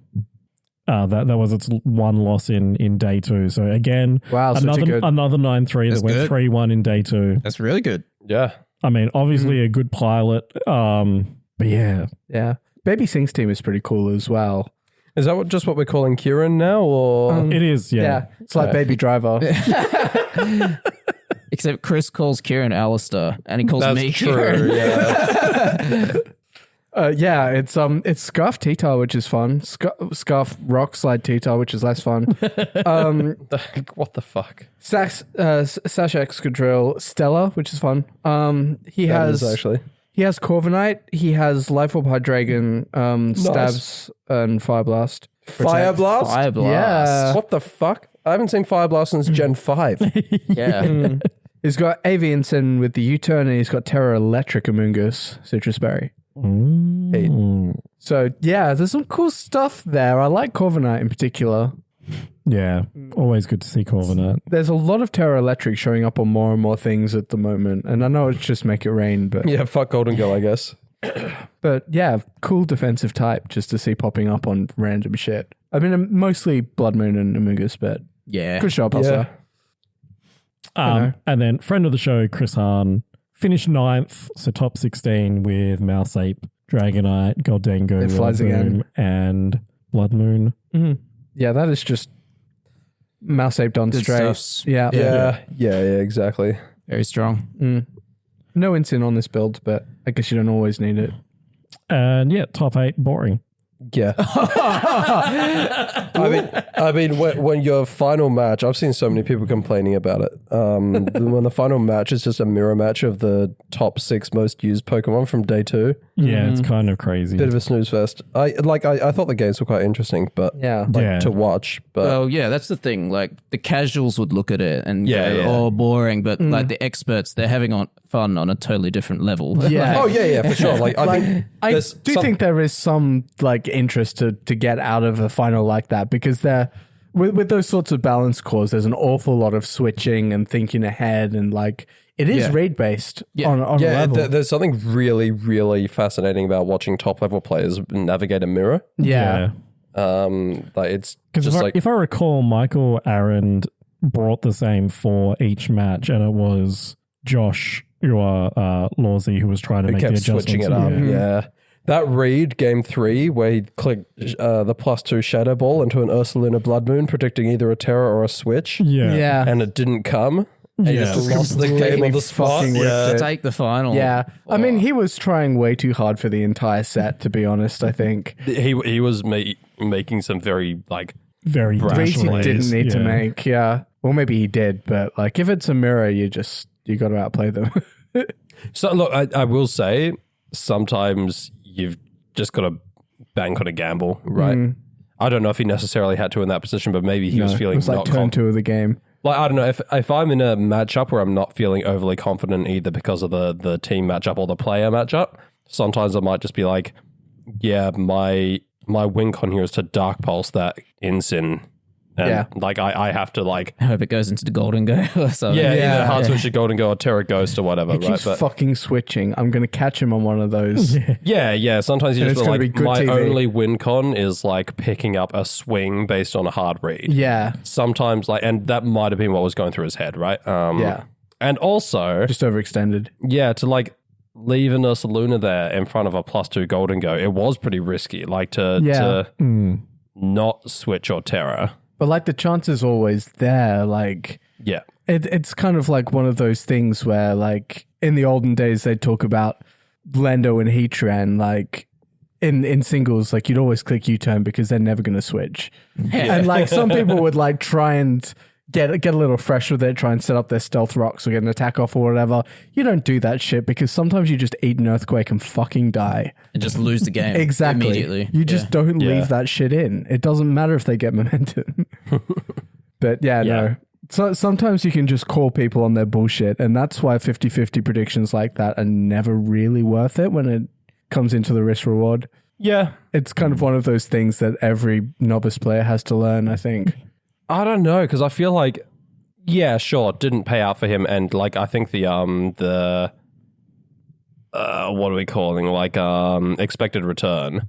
That was its one loss in day 2. So again, Wow, such a good. another 9-3 That's that went good. 3-1 in day 2. That's really good. Yeah. I mean, obviously a good pilot. But yeah, Yeah. Baby Singh's team is pretty cool as well. Is that just what we're calling Kieran now, or it is. Yeah. Yeah. It's like Baby Driver. Except Chris calls Kieran Alister, and he calls that's me true? Kieran. Yeah. It's Scarf T-Tar, which is fun. Scarf Rock Slide T-Tar, which is less fun. What the fuck? Sash Excadrill Stella, which is fun. He That has is actually. He has Corviknight. He has Life Orb Hydreigon, Stabs, and Fire Blast. Fire Blast? Fire Blast. Yeah. What the fuck? I haven't seen Fire Blast since Gen 5. Yeah. He's got Avianson with the U-turn, and he's got Terra Electric Amoongus, Citrus Berry. So yeah, there's some cool stuff there. I like Corviknight in particular. Yeah. Always good to see Corviknight. There's a lot of Terra Electric showing up on more and more things at the moment, and I know it's just Make It Rain, but Yeah, fuck Golden Girl, I guess. but yeah, cool defensive type just to see popping up on random shit. I mean, mostly Blood Moon and Amoongus, but Yeah. good shot, Pulsar. And then friend of the show, Chris Hahn, finished 9th, so top 16 with Mouseape, Dragonite, Goldengo, It flies again. and Blood Moon. Yeah, that is just Mouse-aped on Good straight. stuffs. Yeah. Yeah, exactly. Very strong. No Incin on this build, but I guess you don't always need it. And yeah, top 8, boring. Yeah. I mean, when your final match, I've seen so many people complaining about it. When the final match is just a mirror match of the top 6 most used Pokemon from day 2, Yeah, it's kind of crazy. bit of a snooze fest. I thought the games were quite interesting, but Yeah. to watch. But Well, yeah, that's the thing. Like the casuals would look at it and Yeah, go, yeah. "Oh, boring," but like the experts, they're having fun on a totally different level. Yeah. oh yeah, for sure. Like I think I there's do some- think there is some like interest to get out of a final like that, because there with those sorts of balance cores, there's an awful lot of switching and thinking ahead, and like it is Yeah. raid based Yeah. on a yeah, level. there's something really, really fascinating about watching top level players navigate a mirror. yeah. Like it's Because just if I recall, Michael Aaron brought the same for each match, and it was Josh, Lawsy, who was trying to make the kept adjustments. switching it up. Yeah. That read game 3 where he clicked the +2 Shadow Ball into an Ursaluna Blood Moon, predicting either a Terra or a switch, Yeah. Yeah. and it didn't come. And he Yeah. just lost the game on the spot. fucking Yeah. ripped it. Take the final. Yeah. I mean, he was trying way too hard for the entire set, to be honest, I think. He was making some very like Very Reads brash he plays. didn't need to Yeah. make, yeah. Well, maybe he did, but like if it's a mirror, you got to outplay them. So look, I will say sometimes you've just got to bank on a gamble, right? I don't know if he necessarily had to in that position, but maybe he was it feeling was like not turn confident. 2 of the game. Like I don't know if I'm in a matchup where I'm not feeling overly confident either because of the team matchup or the player matchup. Sometimes I might just be like, yeah, my win con here is to Dark Pulse that Incin. And Yeah. like I have to like I hope it goes into the Golden Go or something. either Hard Switch to Golden Go or Terra Ghost or whatever, He right? keeps fucking switching. I'm going to catch him on one of those. Yeah. Sometimes you And just it's feel gonna like be good my TV. only win con is like picking up a swing based on a hard read. Yeah. Sometimes like, and that might have been what was going through his head, right? Yeah. And also, Just overextended. yeah, to like leave an Ursaluna there in front of a +2 Golden Go, it was pretty risky. Like to not switch or Terra. But like the chance is always there. Like Yeah. it's kind of like one of those things where like in the olden days they talk about Blendo and Heatran, like in singles, like you'd always click U-turn because they're never going to switch. And like some people would like try and get a little fresh with it, try and set up their stealth rocks or get an attack off or whatever. You don't do that shit because sometimes you just eat an earthquake and fucking die. And just lose the game Exactly. immediately. You just don't Yeah. leave that shit in. It doesn't matter if they get momentum. But yeah, no. So sometimes you can just call people on their bullshit, and that's why 50-50 predictions like that are never really worth it when it comes into the risk reward. Yeah. It's kind of one of those things that every novice player has to learn, I think. I don't know, because I feel like, yeah, sure, didn't pay out for him, and like I think the what are we calling, like expected return.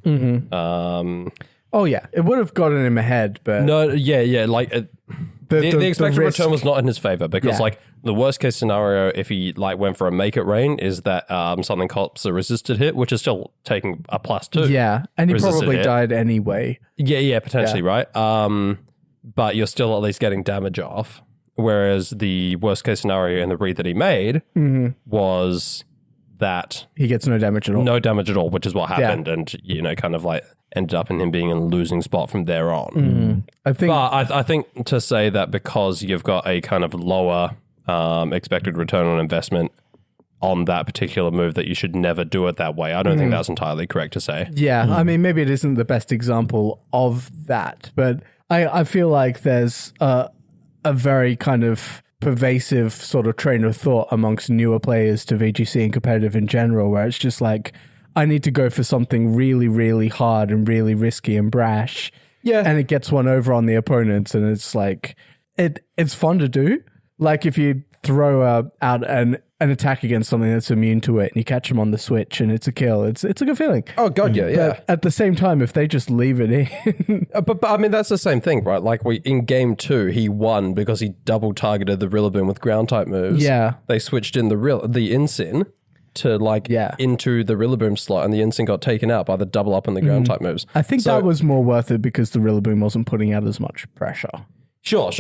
Oh yeah, it would have gotten him ahead, but No, yeah, like the expected risk- return was not in his favor because Yeah. like the worst case scenario if he like went for a make it rain is that something cops a resisted hit, which is still taking a +2. yeah, and he resisted probably hit. died anyway. Yeah, potentially, right? But you're still at least getting damage off. Whereas the worst case scenario in the read that he made was that He gets no damage at all. no damage at all, which is what happened, and kind of like ended up in him being in a losing spot from there on. I think But I think to say that because you've got a kind of lower expected return on investment on that particular move that you should never do it that way, I don't think that's entirely correct to say. yeah, I mean, maybe it isn't the best example of that, but I feel like there's a very kind of pervasive sort of train of thought amongst newer players to VGC and competitive in general, where it's just like, I need to go for something really, really hard and really risky and brash. Yeah. And it gets one over on the opponents, and it's like, it's fun to do. Like if you throw out an attack against something that's immune to it and you catch them on the switch and it's a kill, it's a good feeling. Oh, God, yeah. But at the same time, if they just leave it in, But I mean, that's the same thing, right? Like in game 2, he won because he double targeted the Rillaboom with ground type moves. Yeah. They switched in the Incin to into the Rillaboom slot, and the Incin got taken out by the double up and the ground type moves. I think So- that was more worth it because the Rillaboom wasn't putting out as much pressure. Sure.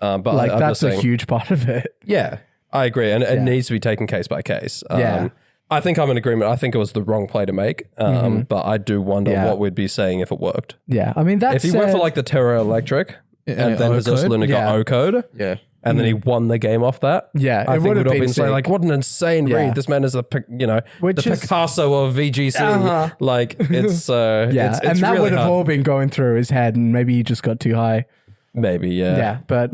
But Like I'm that's just a saying, huge part of it. yeah, I agree, and it needs to be taken case by case. Yeah. I think I'm in agreement. I think it was the wrong play to make, but I do wonder Yeah. what we'd be saying if it worked. Yeah, I mean that's If he went for like the Terra Electric, and then his O-code? Ursaluna got O-code, Yeah. and then he won the game off that. Yeah, I it think would have we'd all been been saying sick. like, what an insane Yeah. read. This man is Which the is- Picasso of VGC. Like it's yeah, it's and that really would have hard. all been going through his head, and maybe he just got too high. Maybe Yeah, but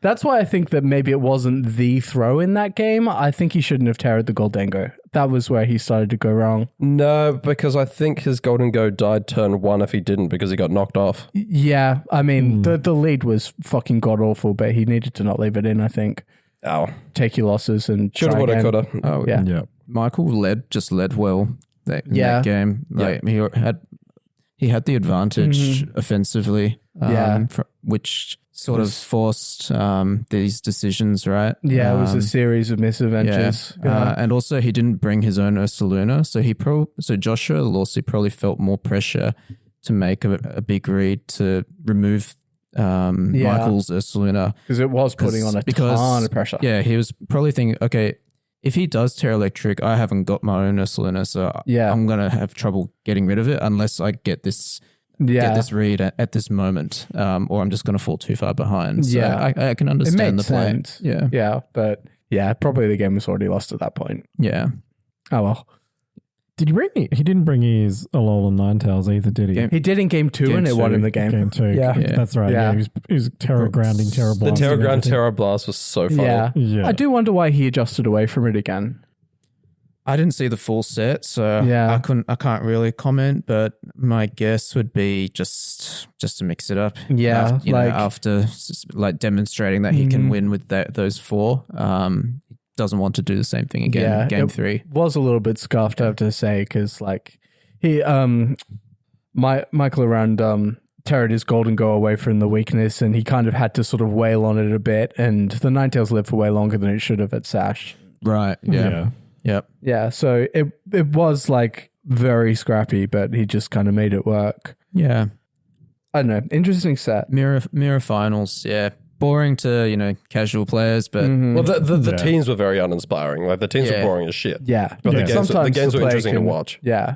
that's why I think that maybe it wasn't the throw in that game. I think he shouldn't have terrored the Goldengo. That was where he started to go wrong. No, because I think his Golden Go died turn 1 if he didn't because he got knocked off. Yeah, I mean the lead was fucking god awful, but he needed to not leave it in. I think Ow. take your losses and Shoulda, try woulda, again. coulda. Oh, Yeah. Yeah. Michael led well in Yeah. that game. Like he had the advantage offensively. Yeah. Which sort of forced these decisions, right? Yeah, it was a series of misadventures. Yeah. And also he didn't bring his own Ursaluna, so Joshua Lawsey probably felt more pressure to make a big read to remove Michael's Ursaluna. Because it was putting on a ton of pressure. Yeah, he was probably thinking, okay, if he does Terra Electric, I haven't got my own Ursaluna, so I'm going to have trouble getting rid of it unless I get this read at this moment, or I'm just going to fall too far behind. So I can It understand made the play. sense. Yeah. Yeah, but yeah, probably the game was already lost at that point. Yeah. Oh well. Did he bring? He didn't bring his Alola Ninetales either, did he? He did in game 2 Game and it won 2. him the game. Game 2. Yeah. That's right. Yeah. Yeah, he was Terra grounding, Terra The blast. Terra and Ground everything. Terra Blast was so funny. Yeah. Yeah. I do wonder why he adjusted away from it again. I didn't see the full set, so Yeah. I can't really comment, but my guess would be just to mix it up. Yeah, after demonstrating that he can win with those 4. Doesn't want to do the same thing again in game 3. Was a little bit scuffed, I have to say, because like he Michael around terrored his Golden Go away from the weakness, and he kind of had to sort of wail on it a bit, and the Ninetales lived for way longer than it should have at Sash. Right. Yeah. Yep. Yeah, so it was like very scrappy, but he just kind of made it work. Yeah. I don't know. Interesting set. Mirror finals. Yeah. Boring to, casual players, but Well, the Yeah. teams were very uninspiring. Like the teams were boring as shit. Yeah. But Yeah. the games were play interesting to watch. Yeah.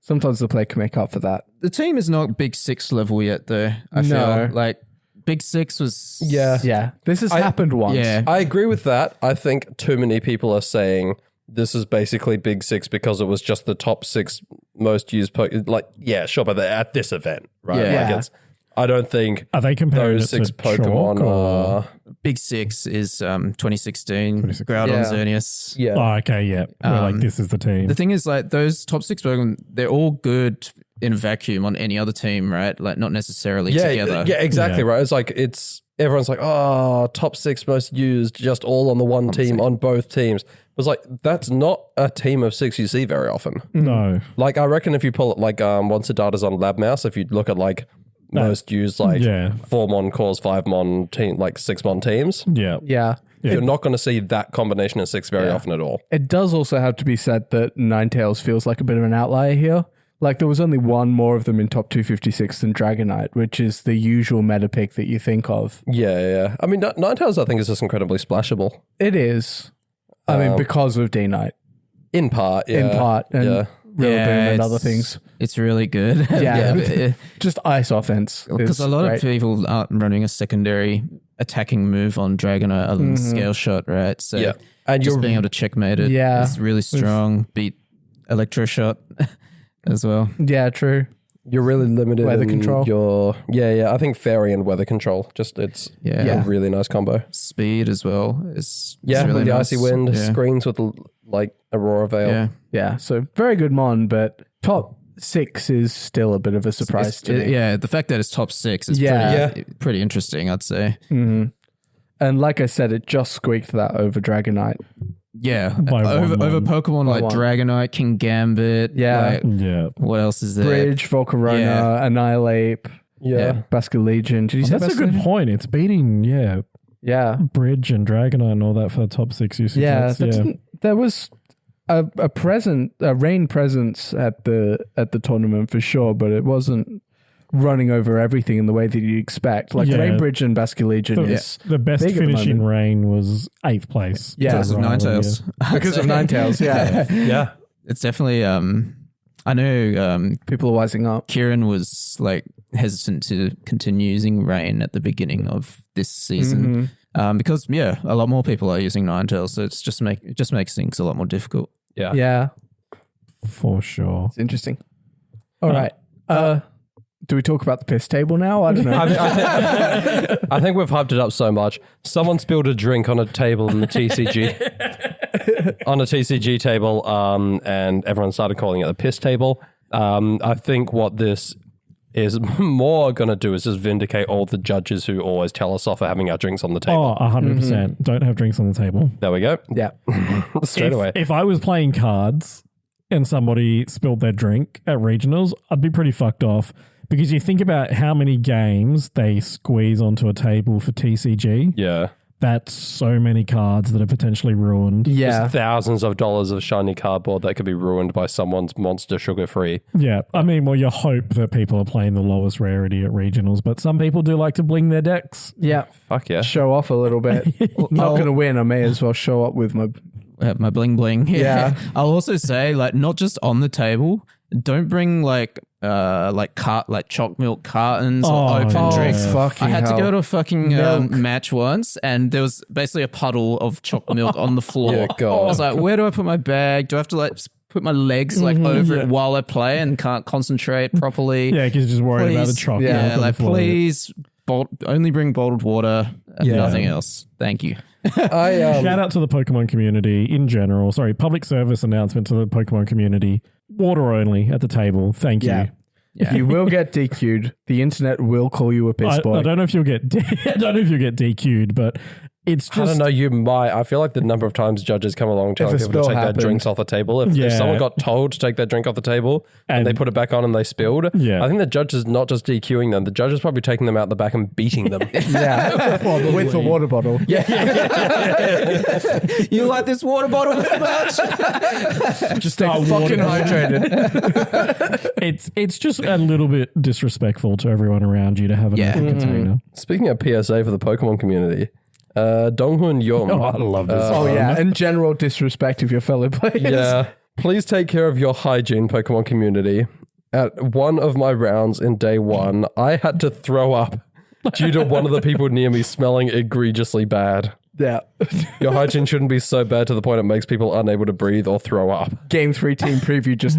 Sometimes the play can make up for that. the team is not Big 6 level yet, though. I No. feel like Big 6 was... Yeah. This has happened once. Yeah. I agree with that. I think too many people are saying this is basically Big 6 because it was just the top 6 most used yeah, sure, but they're at this event, right? Yeah. Like I don't think Are they comparing those it 6 to Chalk Pokemon or? are Big Six is 2016, 2016. Groudon, Yeah. Xerneas. Yeah. Oh, okay, yeah. We're like, this is the team. The thing is, like, those top 6 Pokemon, they're all good in a vacuum on any other team, right? Like, not necessarily together. Yeah, exactly Yeah. right. It's like everyone's like, oh, top 6 most used, just all on the one team on both teams. It's like that's not a team of 6 you see very often. No. Like I reckon if you pull it like once the data's on Lab Mouse, if you look at like most used like 4-mon cores, 5-mon team, like 6-mon teams, Yeah. Yeah. you're not going to see that combination of 6 very often at all. It does also have to be said that Ninetales feels like a bit of an outlier here. Like there was only one more of them in top 256 than Dragonite, which is the usual meta pick that you think of. Yeah. I mean, Ninetales I think is just incredibly splashable. It is. I mean, because of D-Knight. In part, yeah. In part. And Rillaboom and other things. It's really good. Yeah. Just ice offense. Because a lot of people aren't running a secondary attacking move on Dragonite other than Scale Shot, right? So and just you're being able to checkmate it is really strong. Beat Electroshock as well. Yeah, true. You're really limited Weather in control. your I think fairy and weather control. Just it's a really nice combo. Speed as well is Yeah, really with the nice. icy wind, Yeah. screens with like Aurora Veil. Yeah. Yeah, so very good mon, but top 6 is still a bit of a surprise to me. Yeah, the fact that it's top 6 is pretty interesting, I'd say. Mm-hmm. And like I said, it just squeaked that over Dragonite. Yeah, By over one. Pokemon like one. Dragonite, King Gambit. Yeah. like, what else is there? Bridge, Volcarona, Annihilate, Basculegion. Did you say That's a good Basculegion? point. It's beating, Yeah. Bridge and Dragonite and all that for the top 6 usage. Yeah, there was a rain presence at the tournament for sure, but it wasn't running over everything in the way that you'd expect. Like Rainbridge and Basculegion is the best big at the finish in moment. rain was 8th place. Yeah. Because of Ninetales. because of Ninetales. Yeah, Yeah. It's definitely I know people are wising up. Kieran was like hesitant to continue using Rain at the beginning of this season because a lot more people are using Ninetales, so it just makes things a lot more difficult. Yeah, For sure. it's interesting. All right. Do we talk about the piss table now? I don't know. I think we've hyped it up so much. Someone spilled a drink on a table in the TCG. On a TCG table, and everyone started calling it the piss table. I think what this is more going to do is just vindicate all the judges who always tell us off for having our drinks on the table. Oh, 100%. Don't have drinks on the table. There we go. Yeah. Straight away. If I was playing cards and somebody spilled their drink at regionals, I'd be pretty fucked off. Because you think about how many games they squeeze onto a table for TCG. Yeah. That's so many cards that are potentially ruined. Yeah. There's thousands of dollars of shiny cardboard that could be ruined by someone's monster sugar-free. Yeah. I mean, well, you hope that people are playing the lowest rarity at regionals, but some people do like to bling their decks. Yeah. Fuck yeah. Show off a little bit. Not going to win. I may as well show up with my... My bling bling. Yeah. I'll also say, like, not just on the table. Don't bring like choc milk cartons or open drinks. Fucking I had hell. to go to a fucking Milk. match once, and there was basically a puddle of choc milk on the floor. Yeah, God. I was like, where do I put my bag? Do I have to like put my legs like over it while I play and can't concentrate properly? Yeah, because you're just worried about the chocolate. Yeah, like please, only bring bottled water and nothing else. Thank you. Shout out to the Pokemon community in general. Sorry, public service announcement to the Pokemon community. Water only at the table. Thank you. You will get DQ'd. The internet will call you a piss boy. I don't know if you'll get DQ'd, but it's just I don't know, you might. I feel like the number of times judges come along telling a people to spill take happened. their drinks off the table. If someone got told to take their drink off the table and they put it back on and they spilled, I think the judge is not just DQing them. The judge is probably taking them out the back and beating them. with the water bottle. You like this water bottle that much? Just stay fucking hydrated. it's just a little bit disrespectful to everyone around you to have an open container. Speaking of PSA for the Pokemon community, Donghun Yum. Oh, I love this. And general disrespect of your fellow players. Yeah. Please take care of your hygiene, Pokemon community. At one of my rounds in day one, I had to throw up due to one of the people near me smelling egregiously bad. Yeah. Your hygiene shouldn't be so bad to the point it makes people unable to breathe or throw up. Game 3 team preview just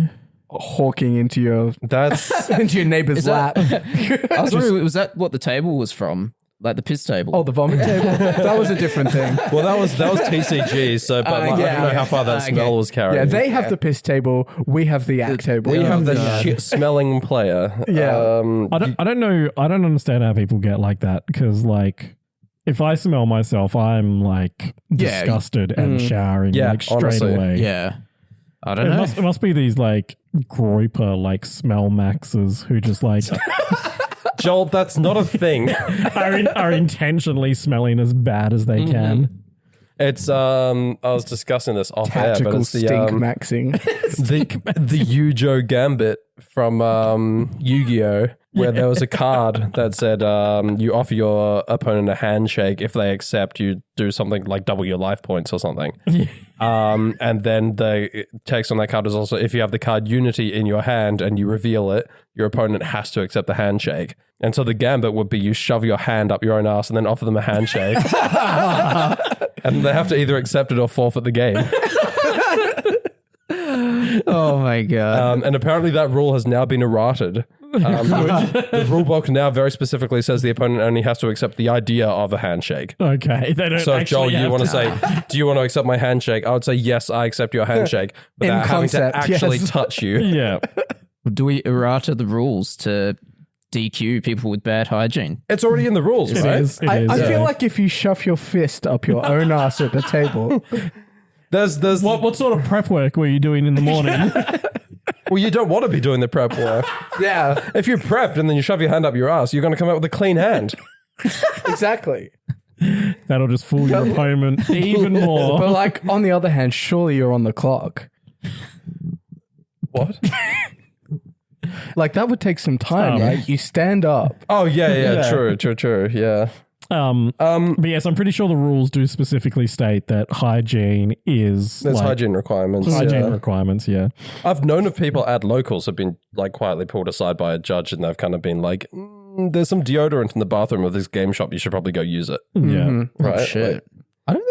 hawking into your That's neighbor's lap. I was wondering, was that what the table was from? like the piss table. Oh, the vomit table. That was a different thing. Well, that was TCG. So, but I don't know how far that smell was carrying. Yeah, they have the piss table. We have the yak table. We have the shit-smelling player. Yeah. I don't know. I don't understand how people get like that because, like, if I smell myself, I'm like disgusted and showering like straight honestly. away. Yeah. I don't know. It must be these like grouper like smell maxes who just like Joel, that's not a thing. are intentionally smelling as bad as they can. It's I was discussing this off air, but Tactical it's the stink maxing. the Yu-Joe Gambit from Yu-Gi-Oh, where there was a card that said you offer your opponent a handshake. If they accept, you do something like double your life points or something. And then the text on that card is also, if you have the card Unity in your hand and you reveal it, your opponent has to accept the handshake. And so the Gambit would be you shove your hand up your own ass and then offer them a handshake. And they have to either accept it or forfeit the game. Oh my god. And apparently that rule has now been errated. The rule book now very specifically says the opponent only has to accept the idea of a handshake. Okay, they don't. So if Joel, actually you have want to say, do you want to accept my handshake? I would say, yes, I accept your handshake, without having to actually touch you. Yeah. Do we errata the rules to DQ people with bad hygiene? It's already in the rules, It right? is. I feel like if you shove your fist up your own ass at the table, There's What sort of prep work were you doing in the morning? well, you don't want to be doing the prep work. yeah, If you're prepped and then you shove your hand up your ass, you're going to come out with a clean hand. exactly. That'll just fool your opponent even more. But like on the other hand, surely you're on the clock. What? Like that would take some time, right? You stand up. Oh, yeah. True. Yeah. But yes, I'm pretty sure the rules do specifically state that hygiene is There's hygiene requirements. hygiene requirements. Yeah. I've known of people at locals have been like quietly pulled aside by a judge and they've kind of been like, there's some deodorant in the bathroom of this game shop. You should probably go use it. Yeah. Right? Oh, shit. I don't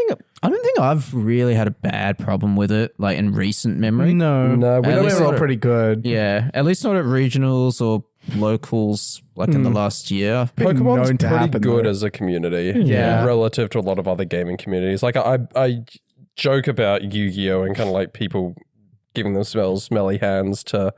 think I've really had a bad problem with it, like in recent memory. No, we At don't least we're all not- pretty good. Yeah, at least not at regionals or locals, like in the last year. Pokemon's known to pretty happen, good though. as a community, Yeah. relative to a lot of other gaming communities. Like I joke about Yu-Gi-Oh and kind of like people giving them smelly hands to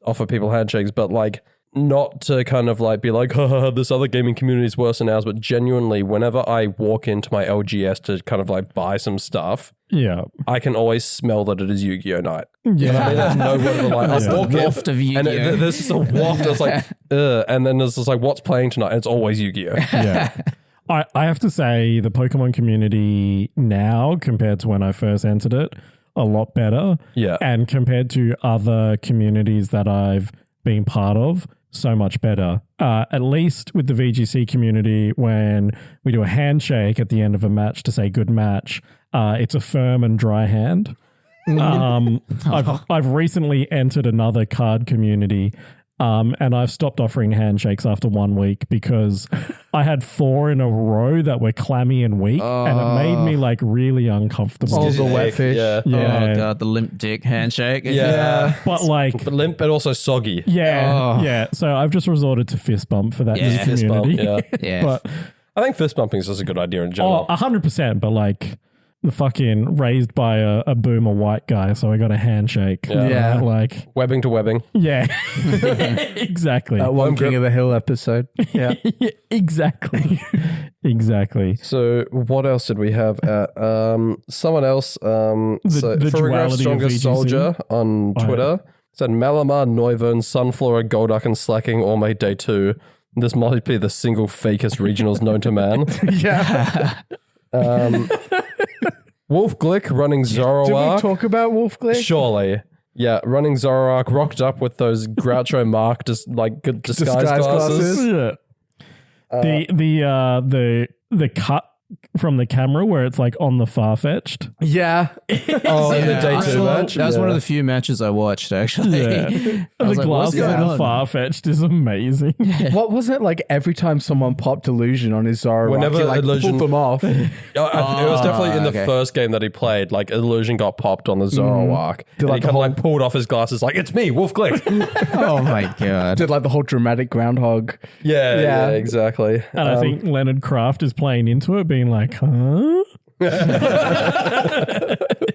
offer people handshakes, but like not to kind of like be like, this other gaming community is worse than ours, but genuinely, whenever I walk into my LGS to kind of like buy some stuff, Yeah. I can always smell that it is Yu-Gi-Oh night. Yeah. I mean, there's no word of like, I walk in, Waft of and Yu-Gi-Oh. there's just a waft that's like, and then there's just like, what's playing tonight? And it's always Yu-Gi-Oh. Yeah. I have to say the Pokemon community now compared to when I first entered it, a lot better. Yeah. And compared to other communities that I've been part of, so much better. At least with the VGC community, when we do a handshake at the end of a match to say good match, it's a firm and dry hand. I've recently entered another card community, and I've stopped offering handshakes after 1 week because I had 4 in a row that were clammy and weak, and it made me like really uncomfortable. Oh, the wet fish. Yeah. Yeah. Oh god, the limp dick handshake. Yeah. But like, But limp, but also soggy. yeah. So I've just resorted to fist bump for that new Yeah. Fist bump, community. yeah. Yeah. But I think fist bumping is just a good idea in general. 100%. But like the fucking raised by a boomer white guy, so I got a handshake. Yeah. Like, Webbing to webbing. yeah. Exactly. That one King of the Hill episode. Yeah. Exactly. Exactly. So what else did we have at someone else so the Photograph duality of Strongest VGC? Soldier on Twitter said Malamar, Neuvern, Sunflora, Golduck and Slacking all made day 2. This might be the single fakest regionals known to man. Yeah. Wolf Glick running Did we Zoroark. talk about Wolf Glick? Surely. Yeah, running Zoroark, rocked up with those Groucho Mark like good disguise Disguise glasses. glasses. Yeah. The cut from the camera where it's like on the far-fetched. Yeah. Oh, in the day two match. That was one of the few matches I watched, actually. Yeah. I was The like, what's glasses going on on? far-fetched is amazing. What was it like every time someone popped Illusion on his Zoroark, Whenever he like Illusion- pulled them off? It was definitely in the okay. first game that he played. Like Illusion got popped on the Zoroark, and like he the kind of like pulled off his glasses, like it's me, Wolf Click. Oh my god. Did like the whole dramatic groundhog. yeah, exactly. And I think Leonard Kraft is playing into it, being like, huh?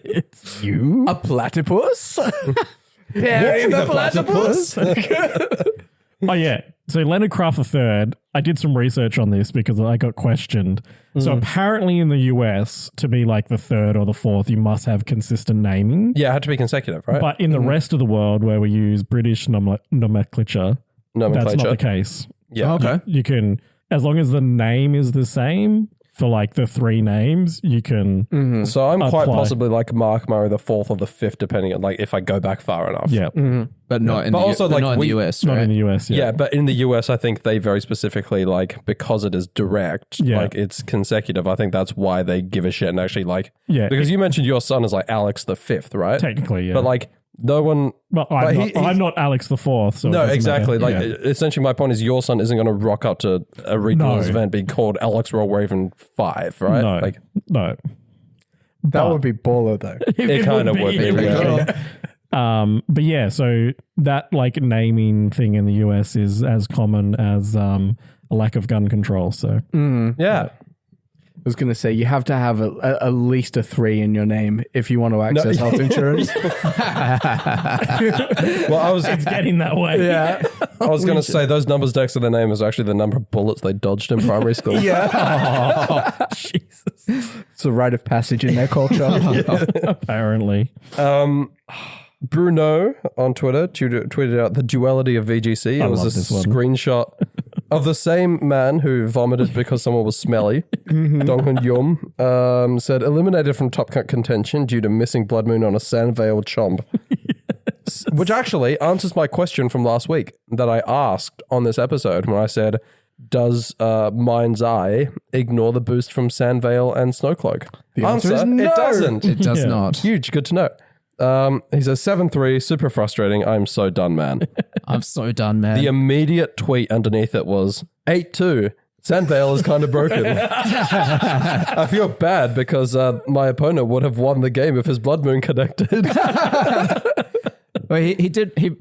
It's you? A platypus? Perry the platypus? Oh, yeah. So Leonard Kraft III, I did some research on this because I got questioned. So apparently in the US, to be like the third or the fourth, you must have consistent naming. Yeah, it had to be consecutive, right? But in the rest of the world where we use British nomenclature, that's not the case. Yeah. Okay. You can, as long as the name is the same for like the three names, you can. So I'm quite Apply. possibly like Mark Murray the fourth or the fifth, depending on like if I go back far enough. Yeah. But not in But the also, but like, not in we- the US, Not right? in the US. Yeah, but in the US, I think they very specifically like because it is direct, Yeah. like it's consecutive. I think that's why they give a shit and actually like Yeah. because you mentioned your son is like Alex the fifth, right? Technically, yeah. But like no one. But I'm not Alex the Fourth. So it No, doesn't exactly. matter. Like essentially, my point is your son isn't going to rock up to a regionals No. event being called Alex Raven 5, right? No. Like No. That would be baller though. it kind of would be. It would Yeah. But yeah, so that like naming thing in the US is as common as a lack of gun control. So Yeah. I was going to say, you have to have at least a 3 in your name if you want to access health insurance. Well, I was it's getting that way. Yeah. I was going to say those numbers next to the name is actually the number of bullets they dodged in primary school. Yeah. Jesus. It's a rite of passage in their culture. Apparently. Bruno on Twitter tweeted out the duality of VGC. It was love a this one. screenshot of the same man who vomited because someone was smelly. Donghun Yum said eliminated from top cut contention due to missing Blood Moon on a Sandvale chomp. Which actually answers my question from last week that I asked on this episode when I said, does Mind's Eye ignore the boost from Sandvale and Snowcloak? The answer is no. It doesn't. It does Yeah. not. Huge, good to know. He says 7-3, super frustrating. I'm so done, man. I'm so done, man. The immediate tweet underneath it was 8-2. Sandvale is kind of broken. I feel bad because my opponent would have won the game if his Blood Moon connected. Well, he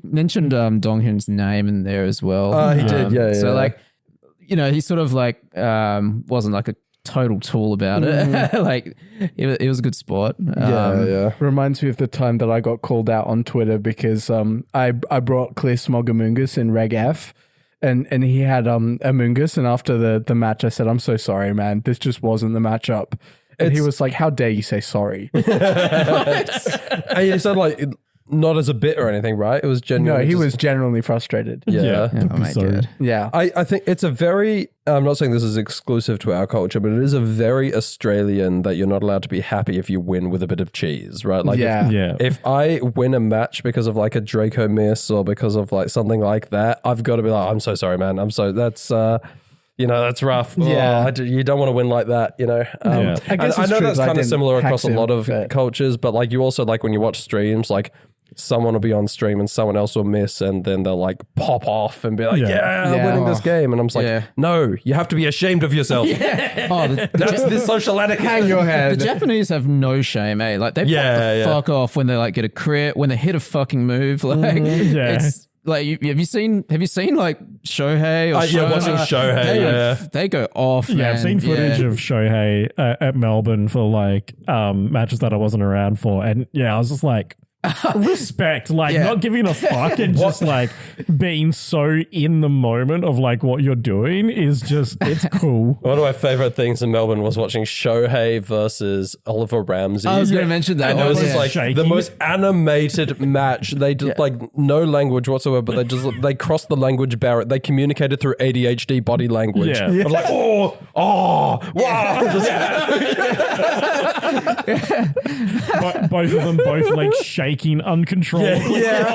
mentioned Donghun's name in there as well. He did, yeah. So like, you know, he sort of like wasn't like a total tool about it. Like it was a good sport. yeah. Reminds me of the time that I got called out on Twitter because I brought Clear Smogamungus in Reg F. And he had Amungus, and after the match I said, I'm so sorry, man. This just wasn't the matchup. And he was like, how dare you say sorry? And he said like not as a bit or anything, right? It was No, genuine. he was genuinely frustrated. Yeah. Oh my Sorry. god. Yeah. I think it's a very, I'm not saying this is exclusive to our culture, but it is a very Australian that you're not allowed to be happy if you win with a bit of cheese, right? Like Yeah. Yeah. if I win a match because of like a Draco miss or because of like something like that, I've got to be like, I'm so sorry, man. That's that's rough. Yeah. You don't want to win like that, you know? Yeah. I guess I it's know true that's that I kind of didn't similar hack across a him, lot of but- cultures, but like you also like when you watch streams, like someone will be on stream and someone else will miss and then they'll like pop off and be like, Yeah. I'm winning this game. And I'm just like, Yeah. no, you have to be ashamed of yourself. Oh, That's this social etiquette. Hang your the head. Japanese have no shame, eh? Like they pop the fuck off when they like get a crit, when they hit a fucking move. Like Yeah. it's like have you seen like Shohei or Yeah, watching Shohei, they go off. Yeah, man. I've seen footage of Shohei at Melbourne for like matches that I wasn't around for, and yeah, I was just like, respect, like Yeah. not giving a fuck and just like being so in the moment of like what you're doing is just it's cool. One of my favorite things in Melbourne was watching Shohei versus Oliver Ramsey. I was going to mention that. And it was Yeah. just like Shaking. the most animated match. They did like no language whatsoever, but they crossed the language barrier. They communicated through ADHD body language. Yeah. I'm like, wow. Both of them both like shaking uncontrollably. Yeah.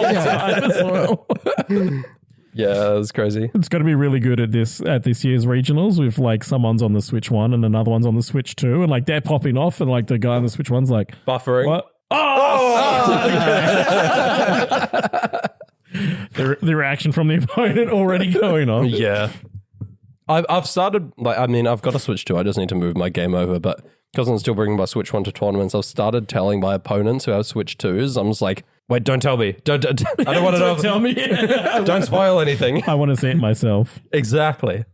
Yeah, that's crazy. It's going to be really good at this year's regionals with like someone's on the Switch 1 and another one's on the Switch 2 and like they're popping off and like the guy on the Switch 1's like Buffering. what? The reaction from the opponent already going on. Yeah. I've started, like, I mean, I've got a Switch 2. I just need to move my game over, but because I'm still bringing my Switch 1 to tournaments, I've started telling my opponents who have Switch 2s, I'm just like, wait, don't tell me. Don't I don't want to know. Don't tell me. Don't spoil anything. I want to see it myself. Exactly.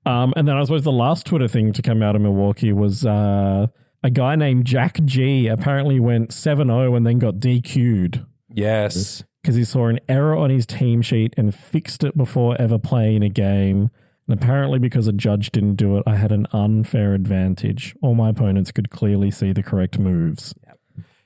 And then I suppose the last Twitter thing to come out of Milwaukee was a guy named Jack G apparently went 7-0 and then got DQ'd. Yes. Because he saw an error on his team sheet and fixed it before ever playing a game. And apparently because a judge didn't do it, I had an unfair advantage. All my opponents could clearly see the correct moves.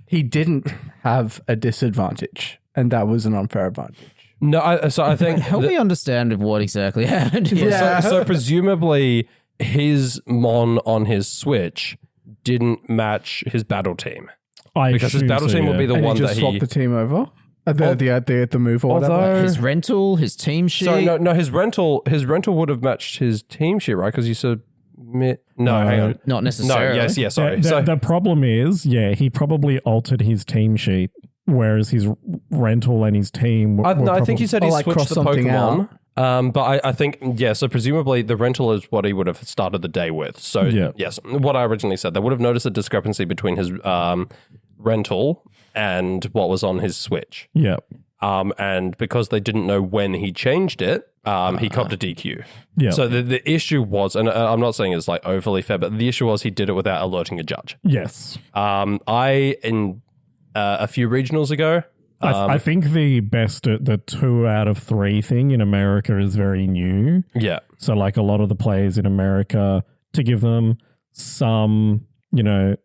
He didn't have a disadvantage, and that was an unfair advantage. No, so I think... Help me understand what exactly happened. So presumably his Mon on his Switch didn't match his battle team. Because his battle team would be the And one he just that swapped the team over? The move or whatever? His rental, his team sheet. So no, his rental would have matched his team sheet, right? Because you submit. No, hang on. Not necessarily. No, yes, sorry. The problem is, he probably altered his team sheet, whereas his rental and his team were I think he said he switched crossed the something Pokemon. But I think, so presumably the rental is what he would have started the day with. So, yes, what I originally said, they would have noticed a discrepancy between his rental and what was on his Switch. Yeah. And because they didn't know when he changed it, he copped a DQ. Yeah. So the issue was, and I'm not saying it's like overly fair, but the issue was he did it without alerting a judge. Yes. In a few regionals ago, I think the best at the 2 out of 3 thing in America is very new. Yeah. So like a lot of the players in America, to give them some,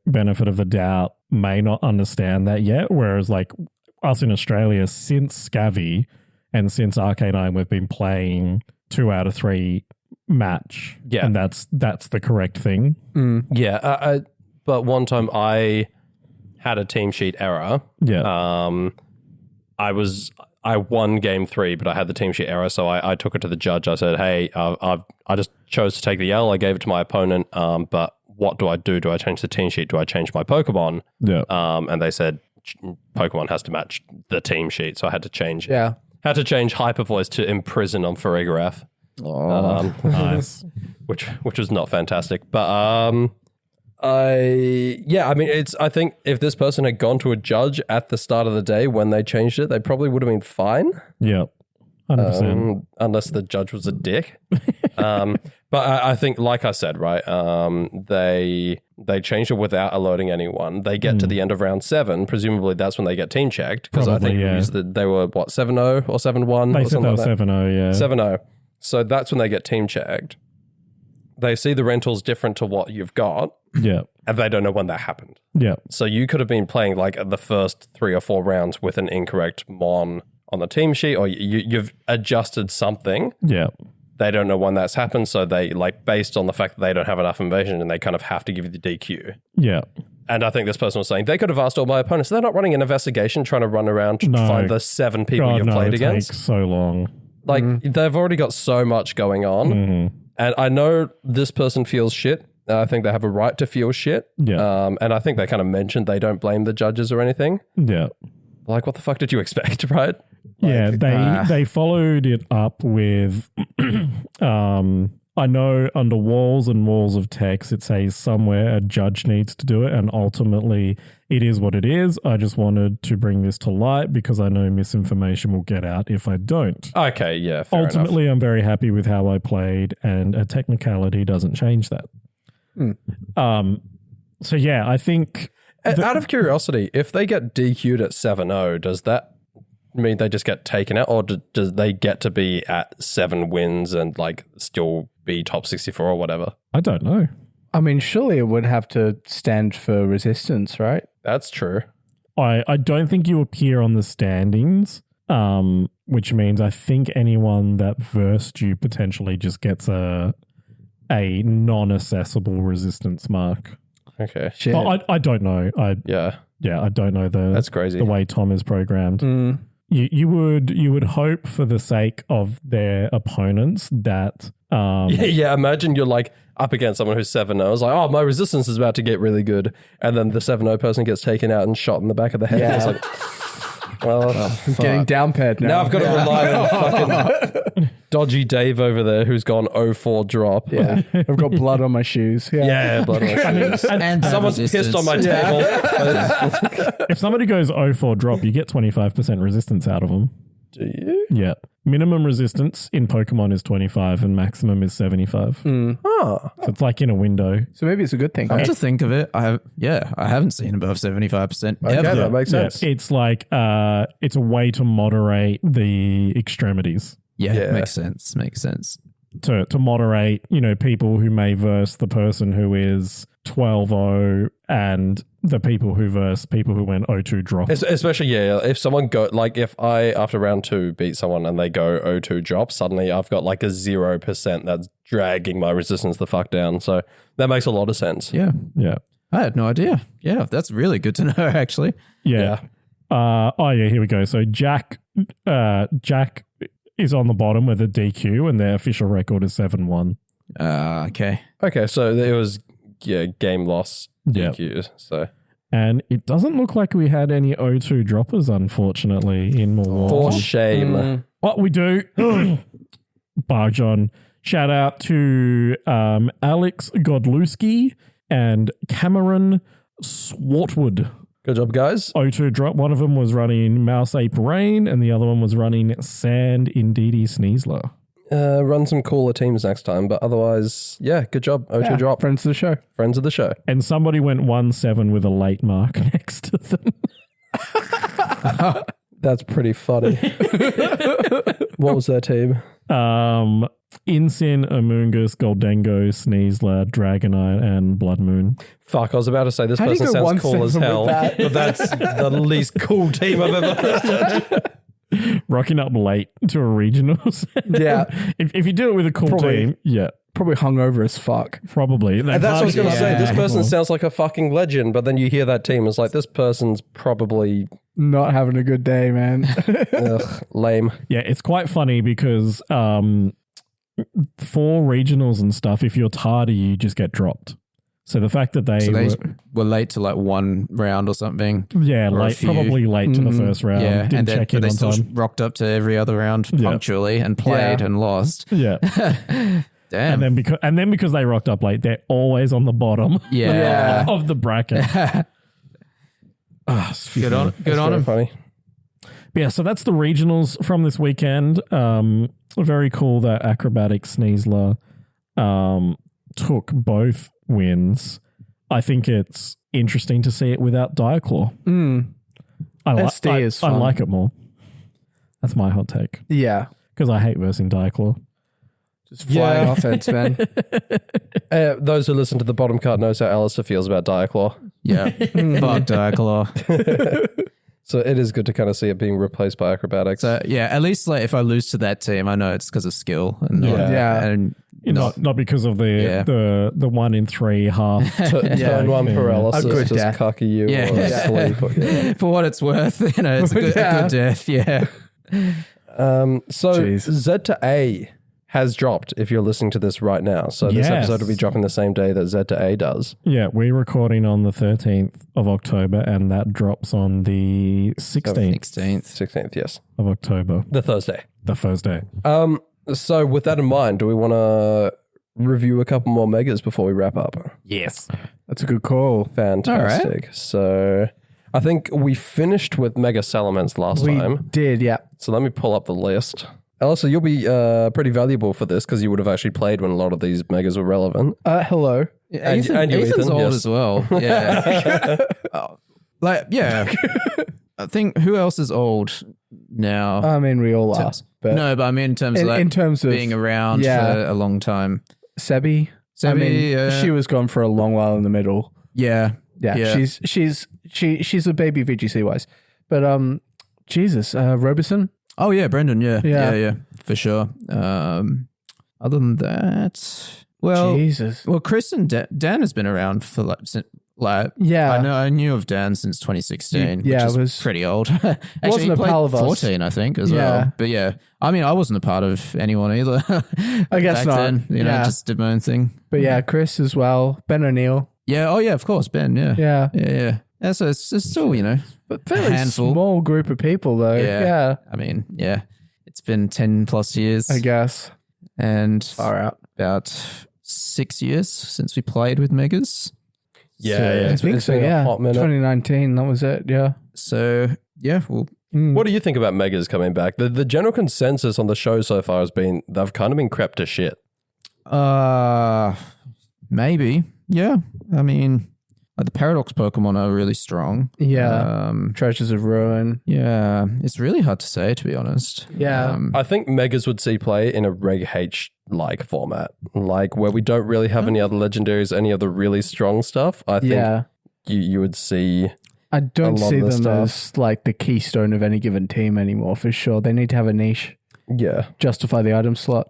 benefit of the doubt, may not understand that yet. Whereas like us in Australia, since Scavvy and since Arcanine, we've been playing 2 out of 3 match. Yeah. And that's the correct thing. Yeah. But one time I had a team sheet error. Yeah. I won game 3, but I had the team sheet error, so I took it to the judge. I said, "Hey, I just chose to take the L. I gave it to my opponent, but what do I do? Do I change the team sheet? Do I change my Pokemon?" Yeah. And they said Pokemon has to match the team sheet, so I had to change. Yeah. Had to change Hyper Voice to Imprison on Farigiraf. Nice. which was not fantastic, but I think if this person had gone to a judge at the start of the day when they changed it, they probably would have been fine. Yeah. 100%. Unless the judge was a dick. But I think, like I said, right, they changed it without alerting anyone. They get to the end of round 7. Presumably that's when they get team checked. Because I think they were, 7-0 or 7-1? They said they were 7-0, yeah. 7-0. So that's when they get team checked. They see the rental's different to what you've got. Yeah. And they don't know when that happened. Yeah. So you could have been playing like the first 3 or 4 rounds with an incorrect Mon on the team sheet, or you've adjusted something. Yeah. They don't know when that's happened, so they, like, based on the fact that they don't have enough information, and they kind of have to give you the DQ. Yeah. And I think this person was saying they could have asked all my opponents. They're not running an investigation trying to run around to find the 7 people you've played against. It takes so long. Like, they've already got so much going on. And I know this person feels shit. I think they have a right to feel shit. Yeah. And I think they kind of mentioned they don't blame the judges or anything. Yeah. Like, what the fuck did you expect, right? Yeah, they followed it up with, I know under walls and walls of text, it says somewhere a judge needs to do it, and ultimately it is what it is. I just wanted to bring this to light because I know misinformation will get out if I don't. Okay, yeah, fair Ultimately, enough. I'm very happy with how I played, and a technicality doesn't change that. So yeah, I think... Out of curiosity, if they get DQ'd at 7-0, does that mean they just get taken out, or does they get to be at 7 wins and like still be top 64 or whatever? I don't know. I mean, surely it would have to stand for resistance, right? That's true. I don't think you appear on the standings, which means I think anyone that versed you potentially just gets a non-accessible resistance mark. Okay. Shit. I don't know. I Yeah. don't know That's crazy. the way Tom is programmed. you would hope for the sake of their opponents that Yeah, imagine you're like up against someone who's 7-0. It's like, oh, my resistance is about to get really good. And then the 7-0 person gets taken out and shot in the back of the head. Yeah. It's like, well, I'm getting down paired now. now I've got to rely on fucking dodgy Dave over there who's gone 0-4 drop. Yeah, I've got blood on my shoes. Yeah, blood on my shoes. And Someone's pissed on my table. if somebody goes 0-4 drop, you get 25% resistance out of them. Do you? Yeah. Minimum resistance in Pokemon is 25 and maximum is 75. Oh. So it's like in a window. So maybe it's a good thing. Come to think of it, I haven't seen above 75% ever. Okay, that makes sense. It's like it's a way to moderate the extremities. Yeah, makes sense. Makes sense. To moderate, people who may verse the person who is 12-0 and the people who verse people who went 0-2 drop. Especially, if someone if I, after round 2, beat someone and they go 0-2 drop, suddenly I've got like a 0% that's dragging my resistance the fuck down. So that makes a lot of sense. Yeah. Yeah. I had no idea. Yeah, that's really good to know, actually. Yeah. Here we go. So Jack is on the bottom with a DQ and their official record is 7-1. Okay. Okay, so it was game loss DQs. So And it doesn't look like we had any 0-2 droppers, unfortunately, in Milwaukee. for shame. What we do, barge on. Shout out to Alex Godlewski and Cameron Swartwood. Good job, guys. 0-2 drop. One of them was running Mouse Ape Rain, and the other one was running Sand Indeedee Sneasler. Run some cooler teams next time, but otherwise, good job. 0-2 drop. Friends of the show. Friends of the show. And somebody went 1-7 with a late mark next to them. That's pretty funny. What was their team? Incin, Amoongus, Goldengo, Sneasler, Dragonite, and Blood Moon. Fuck, I was about to say this How do you person go sounds cool as 1-7 with hell, that? but that's the least cool team I've ever heard. Rocking up late to a regionals. Yeah. if you do it with a cool Probably. team, Probably hungover as fuck. probably. And that's what I was going to say. This person Yeah. sounds like a fucking legend, but then you hear that team, it's like, this person's probably Not having a good day, man. lame. Yeah, it's quite funny because for regionals and stuff, if you're tardy, you just get dropped. So the fact that they were late to like one round or something. Yeah, Or a late, few. probably late to the first round. Yeah, Didn't and then, check in but they on still time. rocked up to every other round punctually and played Yeah. and lost. Yeah, Damn. and then because they rocked up late, they're always on the bottom Yeah. of the bracket. Good on him. Funny. But yeah, so that's the regionals from this weekend. Very cool that Acrobatic Sneasler took both wins. I think it's interesting to see it without Diaclaw. SD is I fun. like it more. That's my hot take. Yeah. Because I hate versing Diaclaw. Just flying Yeah. offense, man. Those who listen to the bottom cut knows how Alistair feels about Diaclaw. Yeah. Fuck Diaclaw. So it is good to kind of see it being replaced by acrobatics. So yeah, at least like if I lose to that team, I know it's because of skill and Yeah. and Not because of the 1 in 3 half. Turn one paralysis, A good just death. cocky you Yeah. or sleep. Yeah. for what it's worth, it's a good death. Yeah. So Jeez. Z-A has dropped if you're listening to this right now. So this Yes. episode will be dropping the same day that Z-A does. Yeah, we're recording on the 13th of October and that drops on the 16th 16th, yes. of October, The Thursday. the Thursday. So with that in mind, do we want to review a couple more megas before we wrap up? Yes. That's a good call. Fantastic. So I think we finished with Mega Salamence last We time. did, yeah. So let me pull up the list. Alistair, you'll be pretty valuable for this because you would have actually played when a lot of these megas were relevant. Hello. And you, Ethan's Ethan, old yes. as well. Yeah. I think who else is old now? I mean, we all are. But No, but I mean in terms of like in terms of being around for a long time. Sebi, I mean, she was gone for a long while in the middle. Yeah. Yeah. She's a baby VGC wise. But Jesus, Robeson. Oh yeah, Brendan. Yeah. Yeah. Yeah. For sure. Other than that, well, Jesus. Chris and Dan has been around for Like, Yeah. I knew of Dan since 2016. Yeah, which it is was- pretty old. Actually, wasn't he a played pal of us. 14, I think, as Yeah. well. But yeah, I mean, I wasn't a part of anyone either. I guess back not. then, you know, Yeah. just did my own thing. But yeah, Chris as well. Ben O'Neill. Yeah. Oh yeah, of course, Ben. Yeah. Yeah. Yeah. So it's still, you know, But fairly handful. small group of people though. Yeah. Yeah. I mean, yeah, it's been 10 plus years, I guess. and Far out. about 6 years since we played with Megas. I think it's so, been a yeah. hot minute. 2019, that was it, yeah. So yeah, well, What do you think about Megas coming back? The general consensus on the show so far has been they've kind of been crept to shit. maybe, yeah. I mean, the Paradox Pokemon are really strong. Yeah. Treasures of Ruin. Yeah, it's really hard to say, to be honest. Yeah. I think Megas would see play in a Reg H like format, like where we don't really have any other legendaries, any other really strong stuff. I think Yeah. you would see. I don't lot see of the them stuff. as like the keystone of any given team anymore, for sure. They need to have a niche, Yeah, justify the item slot.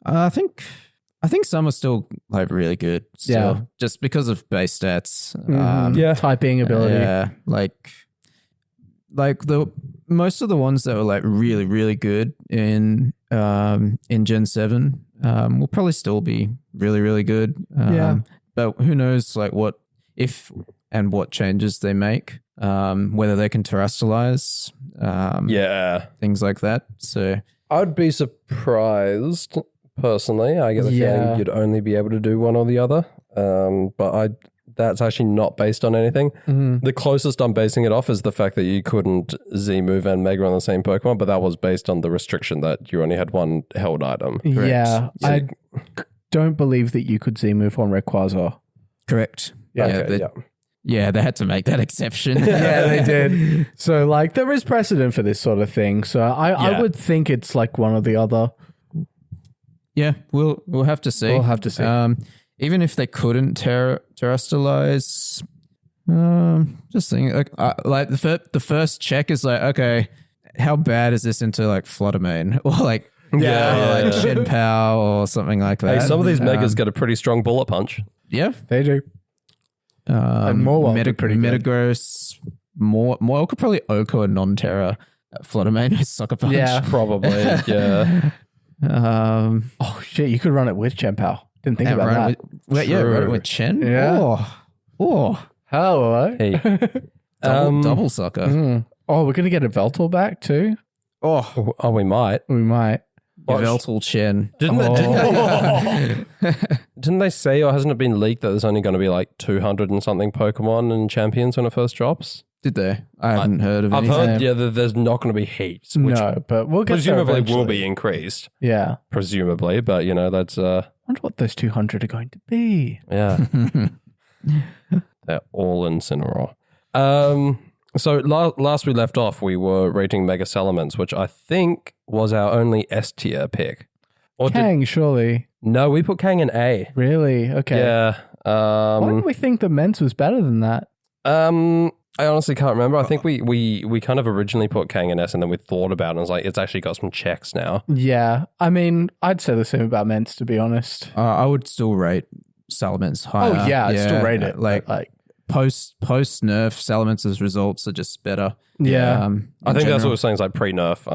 I think some are still like really good. Still, Yeah. just because of base stats. Yeah. Typing ability. Yeah, like the most of the ones that were like really really good in Gen 7 will probably still be really really good. Yeah. But who knows like what if and what changes they make, whether they can terrestrialize, yeah. things like that. So I'd be surprised personally. I get the Yeah. feeling you'd only be able to do one or the other. But that's actually not based on anything. The closest I'm basing it off is the fact that you couldn't Z move and Mega on the same Pokemon, but that was based on the restriction that you only had one held item. Yeah. So- I don't believe that you could Z move on Rayquaza. correct. Okay, Yeah, they had to make that exception. Yeah, they did. So, like, there is precedent for this sort of thing. So, I Yeah. would think it's like one or the other. Yeah, we'll have to see. We'll have to see. Even if they couldn't terrestrialize, just think like the first check is like, okay, how bad is this into like Fluttermane or like or like Shed Pow or something like that? Hey, some of these Megas get a pretty strong bullet punch. Yeah, They do. Morwell would be pretty good. Metagross, more could probably Oko a non-terra. Fluttermane with Sucker Punch. Yeah. Probably, yeah. Oh, shit. You could run it with Chempao. Didn't think about that. Run it with Chen. Yeah. Oh, Hello. Hey. double sucker. Oh, we're going to get a Veltor back too? Oh, Oh, we might. We might. Veltal Chen. Didn't they say, or hasn't it been leaked that there's only going to be like 200 and something Pokemon and champions when it first drops? Did they? I haven't heard of I've anything. heard, yeah, that there's not going to be heaps, which No, but we'll get there presumably will eventually. be increased. Yeah. Presumably, but you know, that's, I wonder what those 200 are going to be. yeah. They're all Incineroar. So last we left off, we were rating Mega Salamence, which I think was our only S tier pick. Or Kang, surely. no, we put Kang in A. Really? Okay. Yeah. Why did we think the Mence was better than that? I honestly can't remember. I think we kind of originally put Kang in S, and then we thought about it, and I was like, it's actually got some checks now. Yeah. I mean, I'd say the same about Mence, to be honest. I would still rate Salamence higher. Oh, yeah. I'd still rate it. Like post nerf, Salamence's results are just better. Yeah. I think that's what we're saying is like pre-nerf.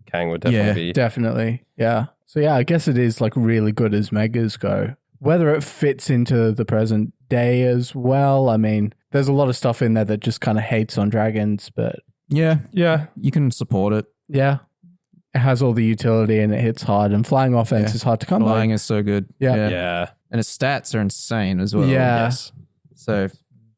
Kang would definitely be. Definitely. Yeah. So, yeah, I guess it is like really good as Megas go. Whether it fits into the present day as well, I mean, there's a lot of stuff in there that just kind of hates on dragons, but Yeah, Yeah. you can support it. yeah, it has all the utility and it hits hard, and flying offense Yeah. is hard to come Flying by. is so good. Yeah. Yeah. And its stats are insane as well. Yeah. Yes. So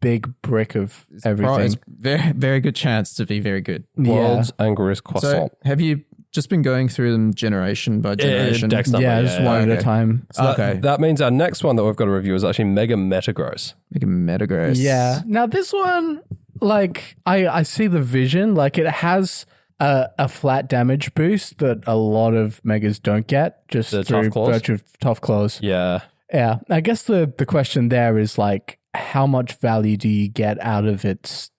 Big brick of everything. it's very, very good chance to be very good. World's angriest So croissant. have you just been going through them generation by generation? Dex number, Yeah, just one at a okay. time. So Okay. that means our next one that we've got to review is actually Mega Metagross. Make a Metagross. Yeah. Now this one, like, I see the vision. Like, it has a flat damage boost that a lot of Megas don't get, just The through Tough Claws? virtue of Tough Claws. Yeah. Yeah. I guess the question there is, like, how much value do you get out of its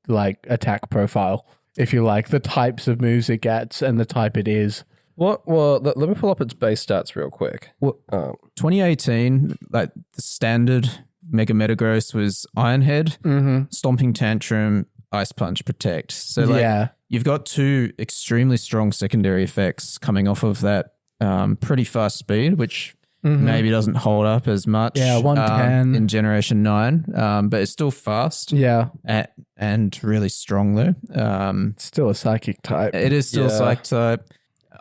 like attack profile, if you like, the types of moves it gets and the type it is. Well, let me pull up its base stats real quick. Well, 2018, like the standard Mega Metagross was Iron Head, Stomping Tantrum, Ice Punch, Protect. So like you've got 2 extremely strong secondary effects coming off of that pretty fast speed, which maybe doesn't hold up as much 110 in Generation 9, but it's still fast and really strong though. Still a psychic type. It is still a psych type.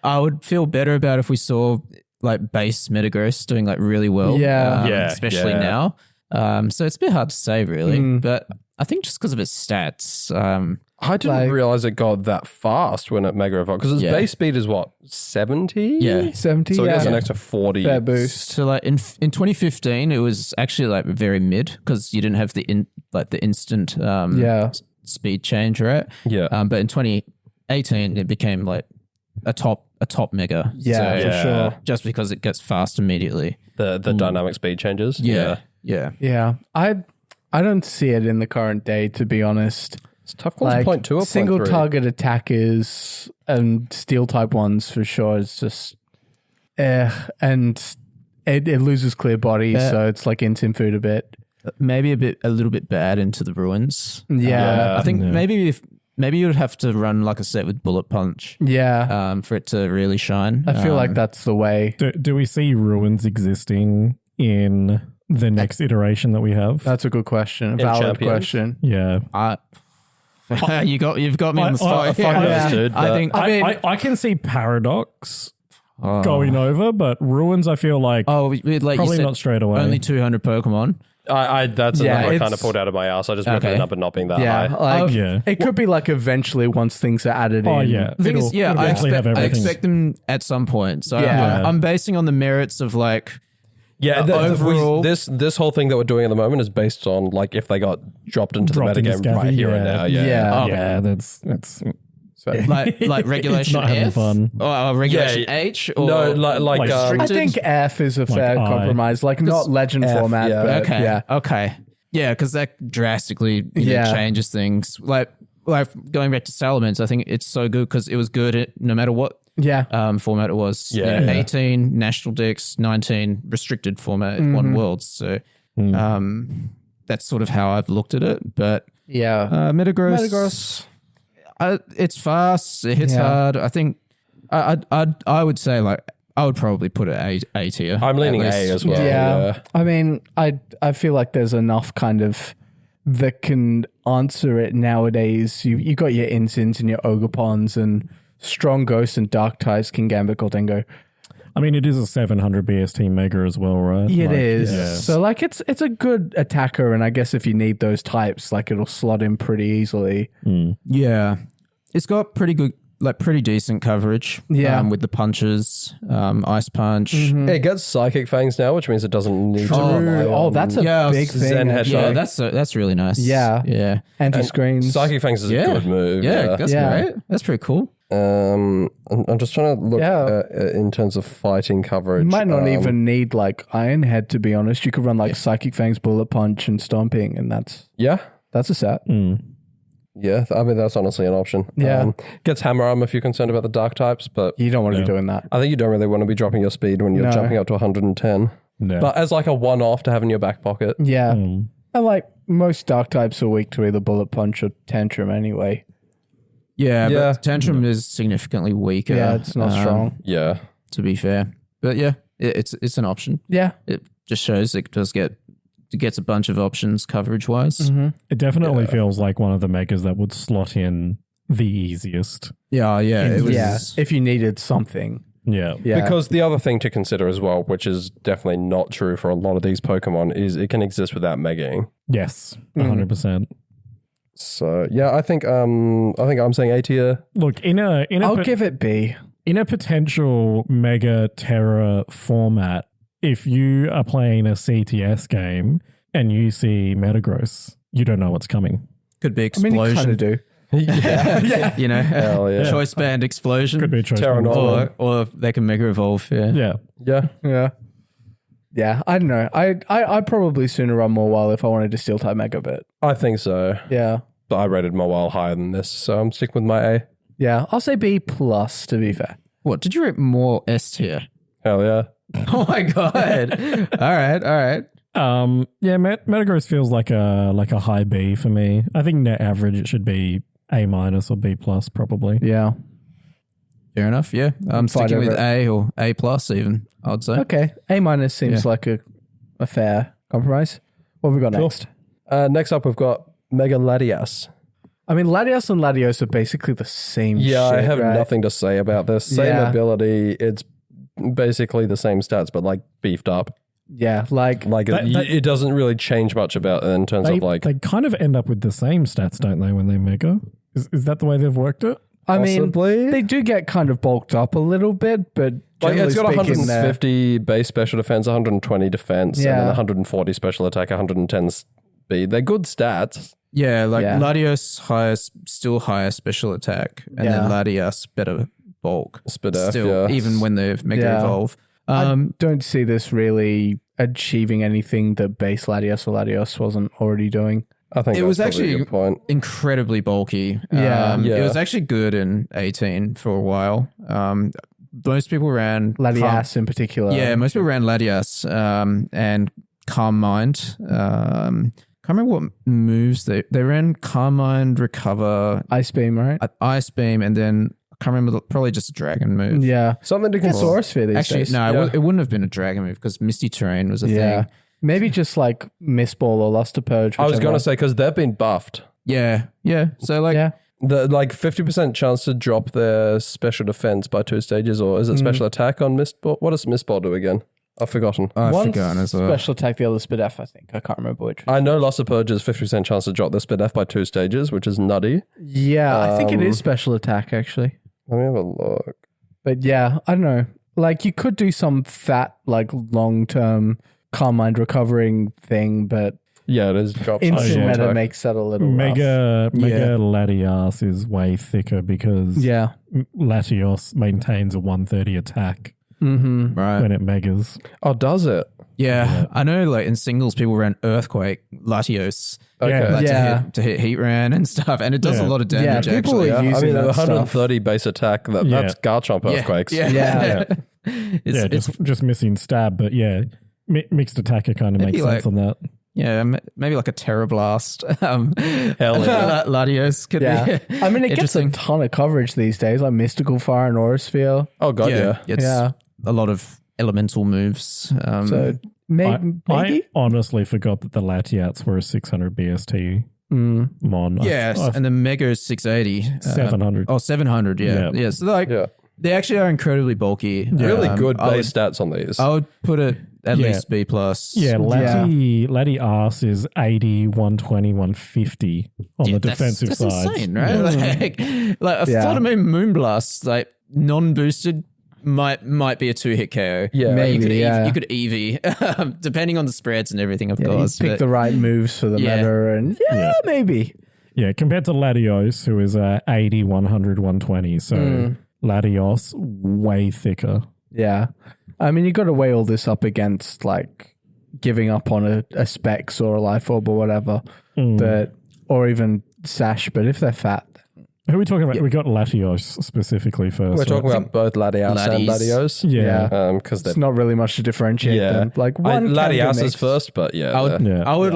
I would feel better about if we saw like base Metagross doing like really well, especially now. So it's a bit hard to say really, but I think just because of its stats, I didn't realize it got that fast when it Mega Evolved because its base speed is what 70. Yeah, 70. So it gets an extra 40. Fair boost. So like in 2015, it was actually like very mid because you didn't have the instant speed change, right? Yeah. But in 2018, it became like a top Mega. Yeah, for sure. Just because it gets fast immediately. The dynamic speed changes. Yeah. I don't see it in the current day, to be honest. It's tough calls. Like 0.2 or 0.3. single target attackers and steel type ones for sure. It's just, and it loses clear body, so it's like instant food a bit. Maybe a little bit bad into the ruins. Yeah. I think maybe you'd have to run like a set with Bullet Punch. Yeah. For it to really shine. I feel like that's the way. Do we see ruins existing in the next iteration that we have? That's a good question. A valid Champions? question. Yeah. You've got me on the spot. Dude, I can see Paradox going over, but ruins I feel like like probably you said, not straight away. only 200 Pokemon. That's a number I kind of pulled out of my ass. I just moved the number not being that high. It could be like eventually once things are added in. Yeah. The thing is, I everything. expect them at some point. So Yeah. I'm basing on the merits of like overall. This whole thing that we're doing at the moment is based on like if they got dropped into the metagame right here and now. Yeah. That's like regulation not having F fun. or regulation H or No, like I think F is a fair compromise. Like not legend F, format, yeah. but okay, because that drastically changes things. Like going back to Salamence, I think it's so good because it was good no matter what format it was. 18 national decks, 19 restricted format, one world. So that's sort of how I've looked at it. But Metagross. It's fast. It hits hard. I think I would say like I would probably put it A tier. I'm leaning A as well. Yeah. I mean, I feel like there's enough kind of that can answer it nowadays. You got your Insins and your Ogopons and strong Ghosts and Dark types, Kingambit, Goldengo. I mean, it is a 700 BST Mega as well, right? It is. Yeah. So like it's a good attacker, and I guess if you need those types, like it'll slot in pretty easily. Yeah. It's got pretty good, like pretty decent coverage. With the punches, Ice Punch. It gets Psychic Fangs now, which means it doesn't need to rely on that's a big thing. Zen Headshot. That's really nice. Yeah. Anti-screens. Psychic Fangs is a good move. That's great. That's pretty cool. I'm just trying to look in terms of fighting coverage. You might not even need like Iron Head, to be honest. You could run like Psychic Fangs, Bullet Punch, and Stomping, and that's a set. Yeah, I mean, that's honestly an option. Yeah. Gets Hammer Arm if you're concerned about the dark types, but you don't want to be doing that. I think you don't really want to be dropping your speed when you're jumping up to 110. No. But as like a one-off to have in your back pocket. Yeah. And like most dark types are weak to either Bullet Punch or Tantrum anyway. Yeah. But Tantrum is significantly weaker. Yeah, it's not strong. Yeah. To be fair. But yeah, it's an option. Yeah. It just shows it gets a bunch of options coverage-wise. It definitely feels like one of the megas that would slot in the easiest. Yeah. It was, if you needed something. Yeah. Because the other thing to consider as well, which is definitely not true for a lot of these Pokemon, is it can exist without megaing. Yes, 100%. So yeah, I think I'm saying A tier. Look, I'll give it B. In a potential Mega Terra format, if you are playing a CTS game and you see Metagross, you don't know what's coming. Could be Explosion. I mean, you kind of do. Yeah. You know, hell yeah. Choice Band Explosion. Could be a choice. Or they can Mega Evolve. Yeah. Yeah, I don't know. I'd probably sooner run Mawile if I wanted to Steel type Mega bit. I think so. Yeah. But I rated Mawile higher than this, so I'm sticking with my A. Yeah, I'll say B plus to be fair. What, did you rate more S tier? Hell yeah. Oh my God. All right. Metagross feels like a high B for me. I think net average it should be A- or B+ probably. Yeah. Fair enough. Yeah, I'm sticking with over A or A+ even. I'd say. Okay. A- seems like a fair compromise. What have we got next? Next up, we've got Mega Latias. I mean, Latias and Latios are basically the same shit, I have right? nothing to say about this. Same ability. It's basically the same stats, but like beefed up. Yeah, like it doesn't really change much about it in terms of like. They kind of end up with the same stats, don't they, when they mega? Is that the way they've worked it? I mean, Possibly. they do get kind of bulked up a little bit, but Like it's got generally speaking, 150 base special defense, 120 defense, and then 140 special attack, 110 speed. They're good stats. Yeah, like Latios still higher special attack, and then Latias better bulk. Spadef, Still, even when they mega evolve. I don't see this really achieving anything that base Latias or Latios wasn't already doing. I think it was actually a good point. Incredibly bulky. It was actually good in 18 for a while. Most people ran Latias in particular. Yeah, most people ran Latias and Calm Mind. Can't remember what moves they ran. Calm Mind, Recover, Ice Beam, right? Ice Beam, and then I can't remember. Probably just a Dragon move. Yeah, something to consider. Saurus Sphere these Actually, days. no, it wouldn't have been a Dragon move because Misty Terrain was a thing. Maybe just like Mist Ball or Luster Purge. I was going to say because they've been buffed. Yeah. So like, the like 50% chance to drop their special defense by 2 stages, or is it special attack on Mist Ball? What does Mist Ball do again? I've forgotten. I've One's forgotten as well. special attack, the other Spidef, I think. I can't remember which. I know Luster Purge is 50% chance to drop their Spidef by 2 stages, which is nutty. Yeah, I think it is special attack actually. Let me have a look. But yeah, I don't know. Like you could do some fat, like long-term Calm Mind recovering thing, but yeah, it is dropped. instant meta makes that a little Mega Latias is way thicker because Latios maintains a 130 attack right when it megas. Oh, does it? Yeah, I know. Like in singles, people ran Earthquake, Latios, to hit Heat Ran and stuff, and it does a lot of damage. Yeah, people actually, are using that 130 stuff. base attack. That's Garchomp Earthquakes. Just missing stab, but mixed attacker kind of makes sense on that. Yeah, maybe like a Terra Blast. Hell yeah. Latios could be. I mean, it gets a ton of coverage these days, like Mystical Fire and Aura Sphere. Oh god, yeah. It's a lot of elemental moves. So maybe I honestly forgot that the Latiats were a 600 BST mon. And the Mega is 680. 700. 700, yeah. So like, they actually are incredibly bulky. Really good base stats on these. I would put it at least B+. Yeah, Latias is 80, 120, 150 on the defensive side. That's insane, right? Like a Fluttermoon Moonblast, like non-boosted, might be a 2-hit KO. Yeah, maybe. You could EV, depending on the spreads and everything, of course. Pick the right moves for the meta, and maybe. Yeah, compared to Latios, who is 80, 100, 120. So Latios, way thicker. Yeah. I mean, you got to weigh all this up against like giving up on a Specs or a Life Orb or whatever, or even Sash. But if they're fat, who are we talking about? We got Latios specifically first. We're talking about both Latias and Latios. Yeah. Because it's not really much to differentiate them. Like Latias is first, but I would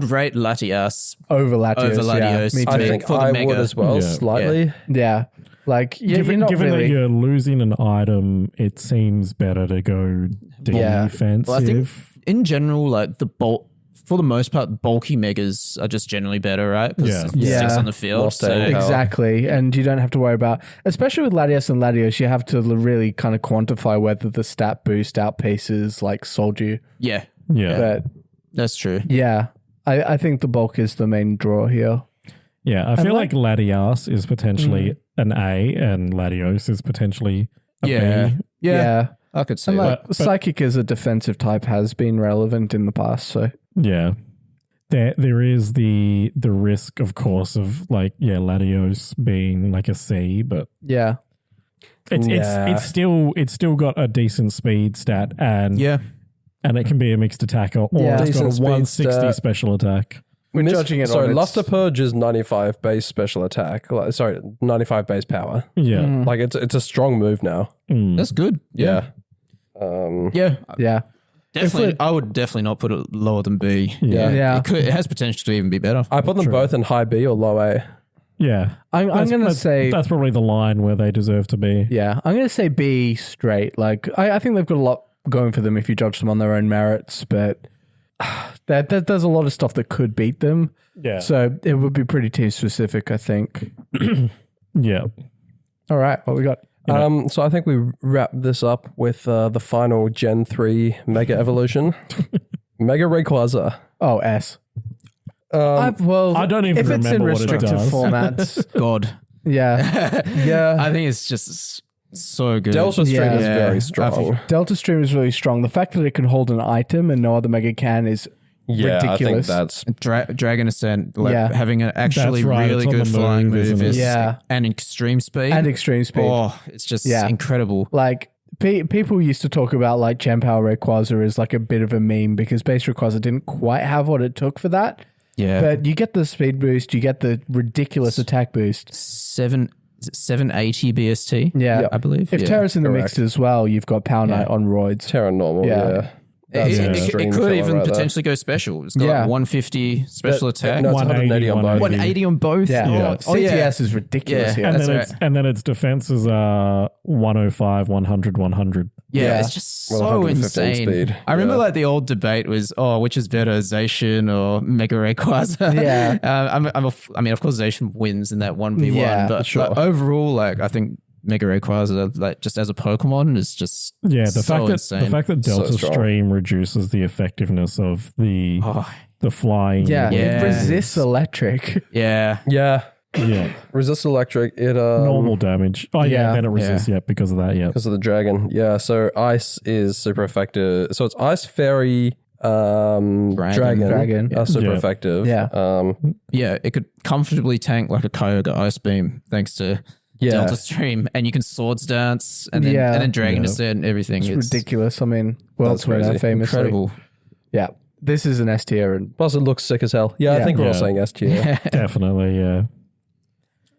rate Latias over Latios. Me too. I think I would as well, slightly. Yeah. Like, given that you're losing an item, it seems better to go defensive. Well, I think in general, like for the most part, bulky megas are just generally better, right? Because it sticks on the field. Exactly. And you don't have to worry about, especially with Latias and Latios, you have to really kind of quantify whether the stat boost outpaces like Soldier. Yeah. But that's true. Yeah. I think the bulk is the main draw here. Yeah, I feel like Latias is potentially an A and Latios is potentially a B. Yeah. I could see that. But Psychic as a defensive type has been relevant in the past, so. Yeah. There is the risk, of course, of like, Latios being like a C, but it's still got a decent speed stat and it can be a mixed attacker or it's got a 160 special attack. We're judging it on Luster Purge is 95 base special attack. 95 base power. Yeah. Like it's a strong move now. That's good. Yeah. Definitely I would definitely not put it lower than B. Yeah. It has potential to even be better. I put them both in high B or low A. Yeah. I'm going to say... That's probably the line where they deserve to be. Yeah, I'm going to say B straight. Like, I think they've got a lot going for them if you judge them on their own merits, but there's a lot of stuff that could beat them. Yeah. So it would be pretty team specific, I think. Yeah. All right, what we got? So I think we wrap this up with the final Gen 3 Mega Evolution. Mega Rayquaza. Oh, S. I don't even if it's in remember what it restricted does. formats. God. Yeah. Yeah. I think it's just so good. Delta Stream Yeah. is very strong. Delta Stream is really strong. The fact that it can hold an item and no other Mega can is Yeah, ridiculous. I think that's... Dragon Ascent, Yeah. having an actually That's right, really it's on good the flying move, isn't move it? is, Yeah. and extreme speed. and extreme speed. Oh, it's just Yeah. incredible. Like, people used to talk about like Gen Power Rayquaza as like a bit of a meme because base Rayquaza didn't quite have what it took for that. Yeah. But you get the speed boost, you get the ridiculous attack boost. 780 BST. Yeah. I believe. If yeah. Terra's in the mix correct. as well, you've got Power Knight on roids. Terra Normal, Yeah. yeah. That's an It extreme could killer even right there. potentially go special. It's got Yeah. 150 special attack. No, it's 180 on both. 180 on both. Yeah. Oh, yeah. CTS is ridiculous Yeah. here. And That's then, right. and then its defenses are 105, 100, 100. Yeah, Yeah. it's just Well, so 115 insane. speed. I remember Yeah. like the old debate was, which is better, Zacian or Mega Rayquaza? Yeah. I mean, of course, Zacian wins in that 1v1, Yeah, but sure. like, overall, like I think Mega Rayquaza, like just as a Pokemon, is just Yeah, the so fact that Delta strong. Stream reduces the effectiveness of the flying. Yeah. Yeah. It resists electric. yeah. Yeah. Yeah. Resist electric. It Normal damage. Oh yeah, yeah. then it resists. Yeah, because of that. Yeah. because of the dragon. Yeah, so ice is super effective. So it's ice, fairy, dragon are super Yeah. effective. Yeah. Yeah, it could comfortably tank like a Kyogre Ice Beam thanks to Yeah. Delta Stream, and you can Swords Dance and then, Yeah. and then Dragon Yeah. Ascent and everything. It's ridiculous. I mean, World That's Winner, crazy. famously. Incredible. Yeah. This is an S tier. And Plus, it looks sick as hell. Yeah, I Yeah. think we're all Yeah. saying S tier. Definitely. Yeah.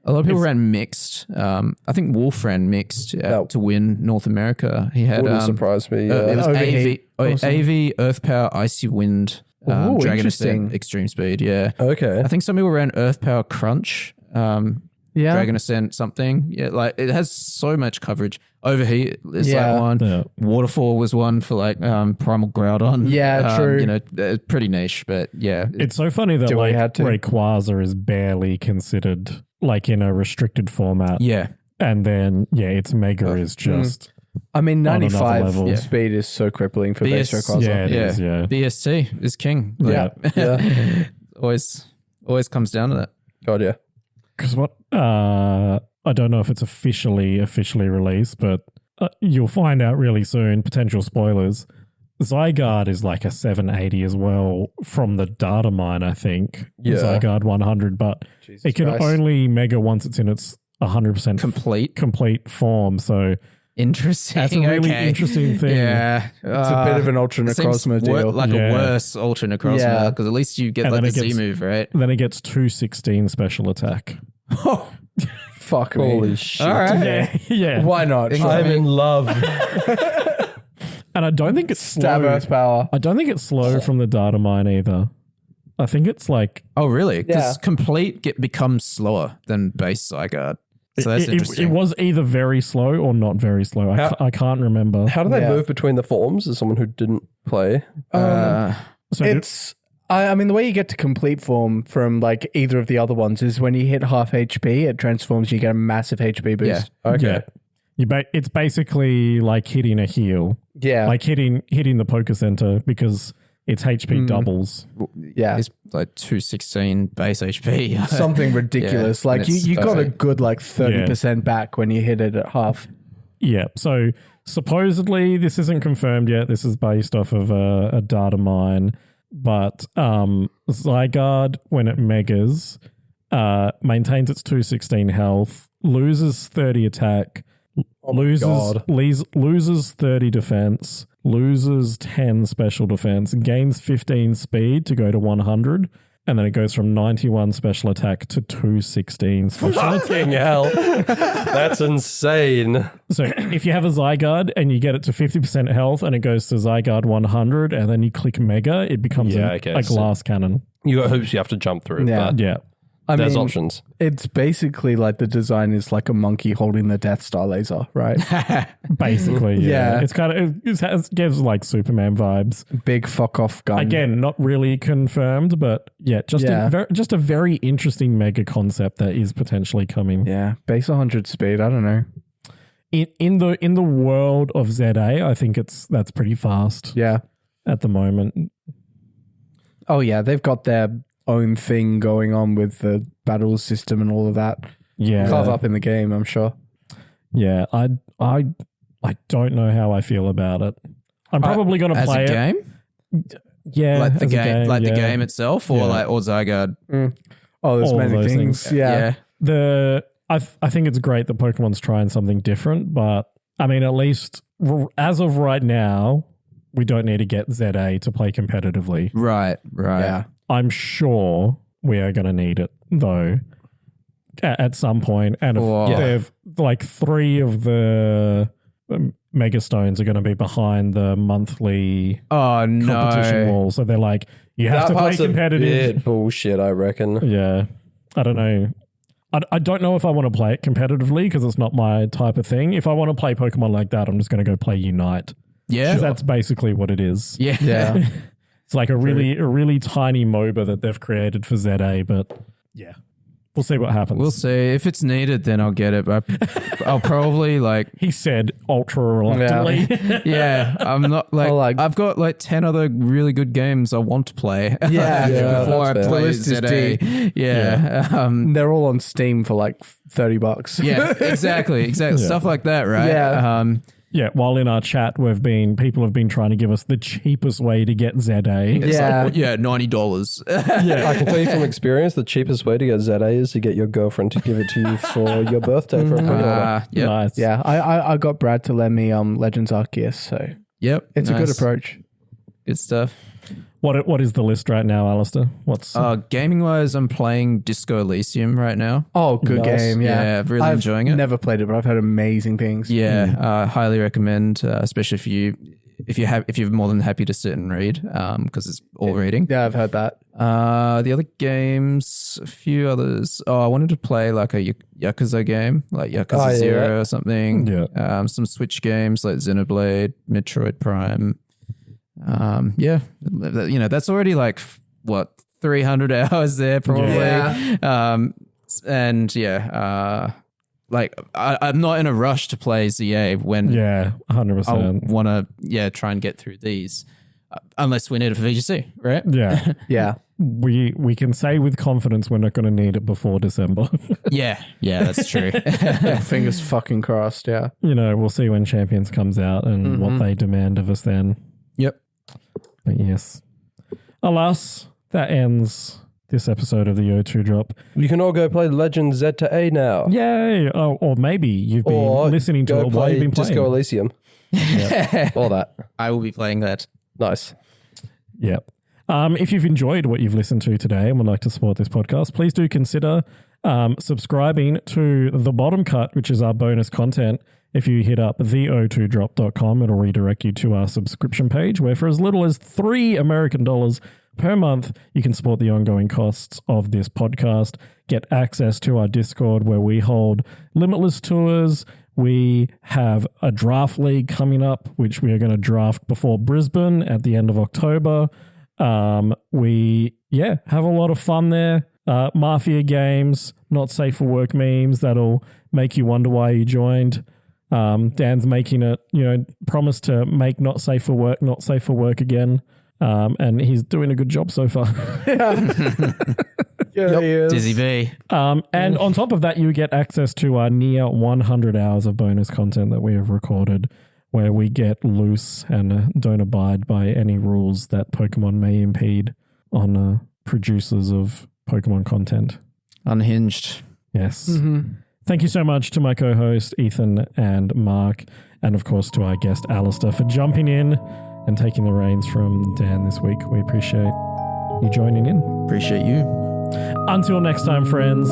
A lot of people ran mixed. I think Wolf ran mixed to win North America. He had Wouldn't surprise me. it was Overheat. Awesome. AV, Earth Power, Icy Wind, Ooh, Dragon interesting. Ascent, Extreme Speed. Yeah, Okay. I think some people ran Earth Power Crunch. yeah. Dragon Ascent something. Yeah, like it has so much coverage. Overheat is Yeah. like one. Yeah. Waterfall was one for like Primal Groudon. Yeah, true. You know, pretty niche, but yeah. It's so funny that Do we like have to? Rayquaza is barely considered like in a restricted format. Yeah. And then its Mega is just I mean, on another 95 level. speed is so crippling for base BS Rayquaza. Yeah, it is, yeah. BST is king. Yeah. Yeah. always comes down to that. God, yeah. Because what I don't know if it's officially released, but you'll find out really soon. Potential spoilers. Zygarde is like a 780 as well from the data mine, I think. Yeah. Zygarde 100, but it can Christ. only Mega once it's in its 100% complete form. So Interesting. that's a really okay. interesting thing. Yeah. It's a bit of an Ultra Necrozma deal. Like Yeah. a worse Ultra Necrozma Yeah. because at least you get And like the then it Z gets- move, right? Then it gets 216 special attack. Fuck me. Holy shit. All right. Yeah, yeah. Why not? I'm in love. And I don't think it's Stab slow. Earth Power. I don't think it's slow from the data mine either. I think it's like Oh, really? Because Yeah. complete becomes slower than base Zygarde. So that's interesting. it was either very slow or not very slow. I can't remember. How do they Yeah. move between the forms as someone who didn't play? So It's, I mean, the way you get to complete form from like either of the other ones is when you hit half HP, it transforms, you get a massive HP boost. Okay. it's basically like hitting a heal, Yeah. like hitting the Poké Center because its HP doubles. yeah. It's like 216 base HP. Something ridiculous. Yeah, like and you, it's you got a perfect. good like 30% back when you hit it at half. Yeah. So supposedly this isn't confirmed yet. This is based off of a data mine, but Zygarde when it megas maintains its 216 health, loses 30 attack, loses 30 defense, loses 10 special defense, gains 15 speed to go to 100, and then it goes from 91 special attack to 216 special attack. Fucking hell. That's insane. So if you have a Zygarde and you get it to 50% health and it goes to Zygarde 100 and then you click Mega, it becomes a glass cannon. You got hoops you have to jump through. Yeah. But Yeah. there's options. It's basically like the design is like a monkey holding the Death Star laser, right? Basically, yeah. Yeah. It's kind of, it gives like Superman vibes. Big fuck off gun. Again, not really confirmed, but yeah, just a very interesting mega concept that is potentially coming. Yeah. Base 100 speed. I don't know. In the world of ZA, I think that's pretty fast Yeah. at the moment. Oh, yeah. They've got their own thing going on with the battle system and all of that. Yeah. Carve up in the game, I'm sure. Yeah, I don't know how I feel about it. I'm probably going to As play a it. game? Yeah, Like the as a game, like the yeah. game itself, or or Zygarde. Oh, there's All of many those things. things. Yeah. I think it's great that Pokemon's trying something different, but I mean, at least as of right now, we don't need to get ZA to play competitively. Right. Yeah. I'm sure we are going to need it though at some point. And if like 3 of the Mega Stones are going to be behind the monthly Oh competition no. wall. So they're like, you have to play competitive. A bit bullshit, I reckon. Yeah. I don't know. I don't know if I want to play it competitively because it's not my type of thing. If I want to play Pokemon like that, I'm just going to go play Unite. Yeah. 'Cause that's basically what it is. Yeah. Yeah. It's like a really tiny MOBA that they've created for ZA, but yeah. We'll see what happens. We'll see. If it's needed, then I'll get it. But I'll probably like, He said ultra reluctantly. yeah, I'm not like, I've got like 10 other really good games I want to play. Yeah. Before I that's fair. play The list is ZA. deep. Yeah. They're all on Steam for like $30. Yeah, exactly. Stuff like that, right? Yeah. Yeah, while in our chat, people have been trying to give us the cheapest way to get ZA. Yeah. Yeah, $90. I can tell you from experience, the cheapest way to get ZA is to get your girlfriend to give it to you for your birthday for a pre-order. Yep. Nice. Yeah. I got Brad to lend me Legends Arceus, so Yep. it's a good nice. approach. Good stuff. What is the list right now, Alistair? What's Gaming wise, I'm playing Disco Elysium right now. Oh, good Nice. game. Yeah, Yeah. I'm really enjoying it. Never played it, but I've heard amazing things. Yeah, highly recommend, especially if you're more than happy to sit and read, because it's all reading. Yeah, I've heard that. The other games, a few others. Oh, I wanted to play like a Yakuza game, like Yakuza Zero or something. Yeah. Some Switch games like Xenoblade, Metroid Prime. Yeah, that's already like what 300 hours there probably. Yeah. And yeah, like I'm not in a rush to play ZA when yeah, 100%. I want to try and get through these, unless we need it for VGC, right? Yeah. Yeah. We can say with confidence we're not going to need it before December. Yeah, that's true. Fingers fucking crossed. Yeah. We'll see when Champions comes out and what they demand of us then. Yep. But yes. Alas, that ends this episode of the O2 Drop. You can all go play Legend Z-A now. Yay! Oh, or maybe you've been listening to it while you've been playing. Disco Elysium. All that. I will be playing that. Nice. Yep. If you've enjoyed what you've listened to today and would like to support this podcast, please do consider subscribing to The Bottom Cut, which is our bonus content. If you hit up the02drop.com, it'll redirect you to our subscription page where for as little as $3 American per month, you can support the ongoing costs of this podcast, get access to our Discord where we hold limitless tours. We have a draft league coming up, which we are going to draft before Brisbane at the end of October. We have a lot of fun there. Mafia games, not safe for work memes that'll make you wonder why you joined. Dan's making it, promise to make not safe for work again. And he's doing a good job so far. Yeah, he is. Dizzy V. And on top of that, you get access to our near 100 hours of bonus content that we have recorded where we get loose and don't abide by any rules that Pokemon may impede on producers of Pokemon content. Unhinged. Yes. Thank you so much to my co-host Ethan and Mark, and of course to our guest Alistair for jumping in and taking the reins from Dan this week. We appreciate you joining in. Appreciate you. Until next time, friends.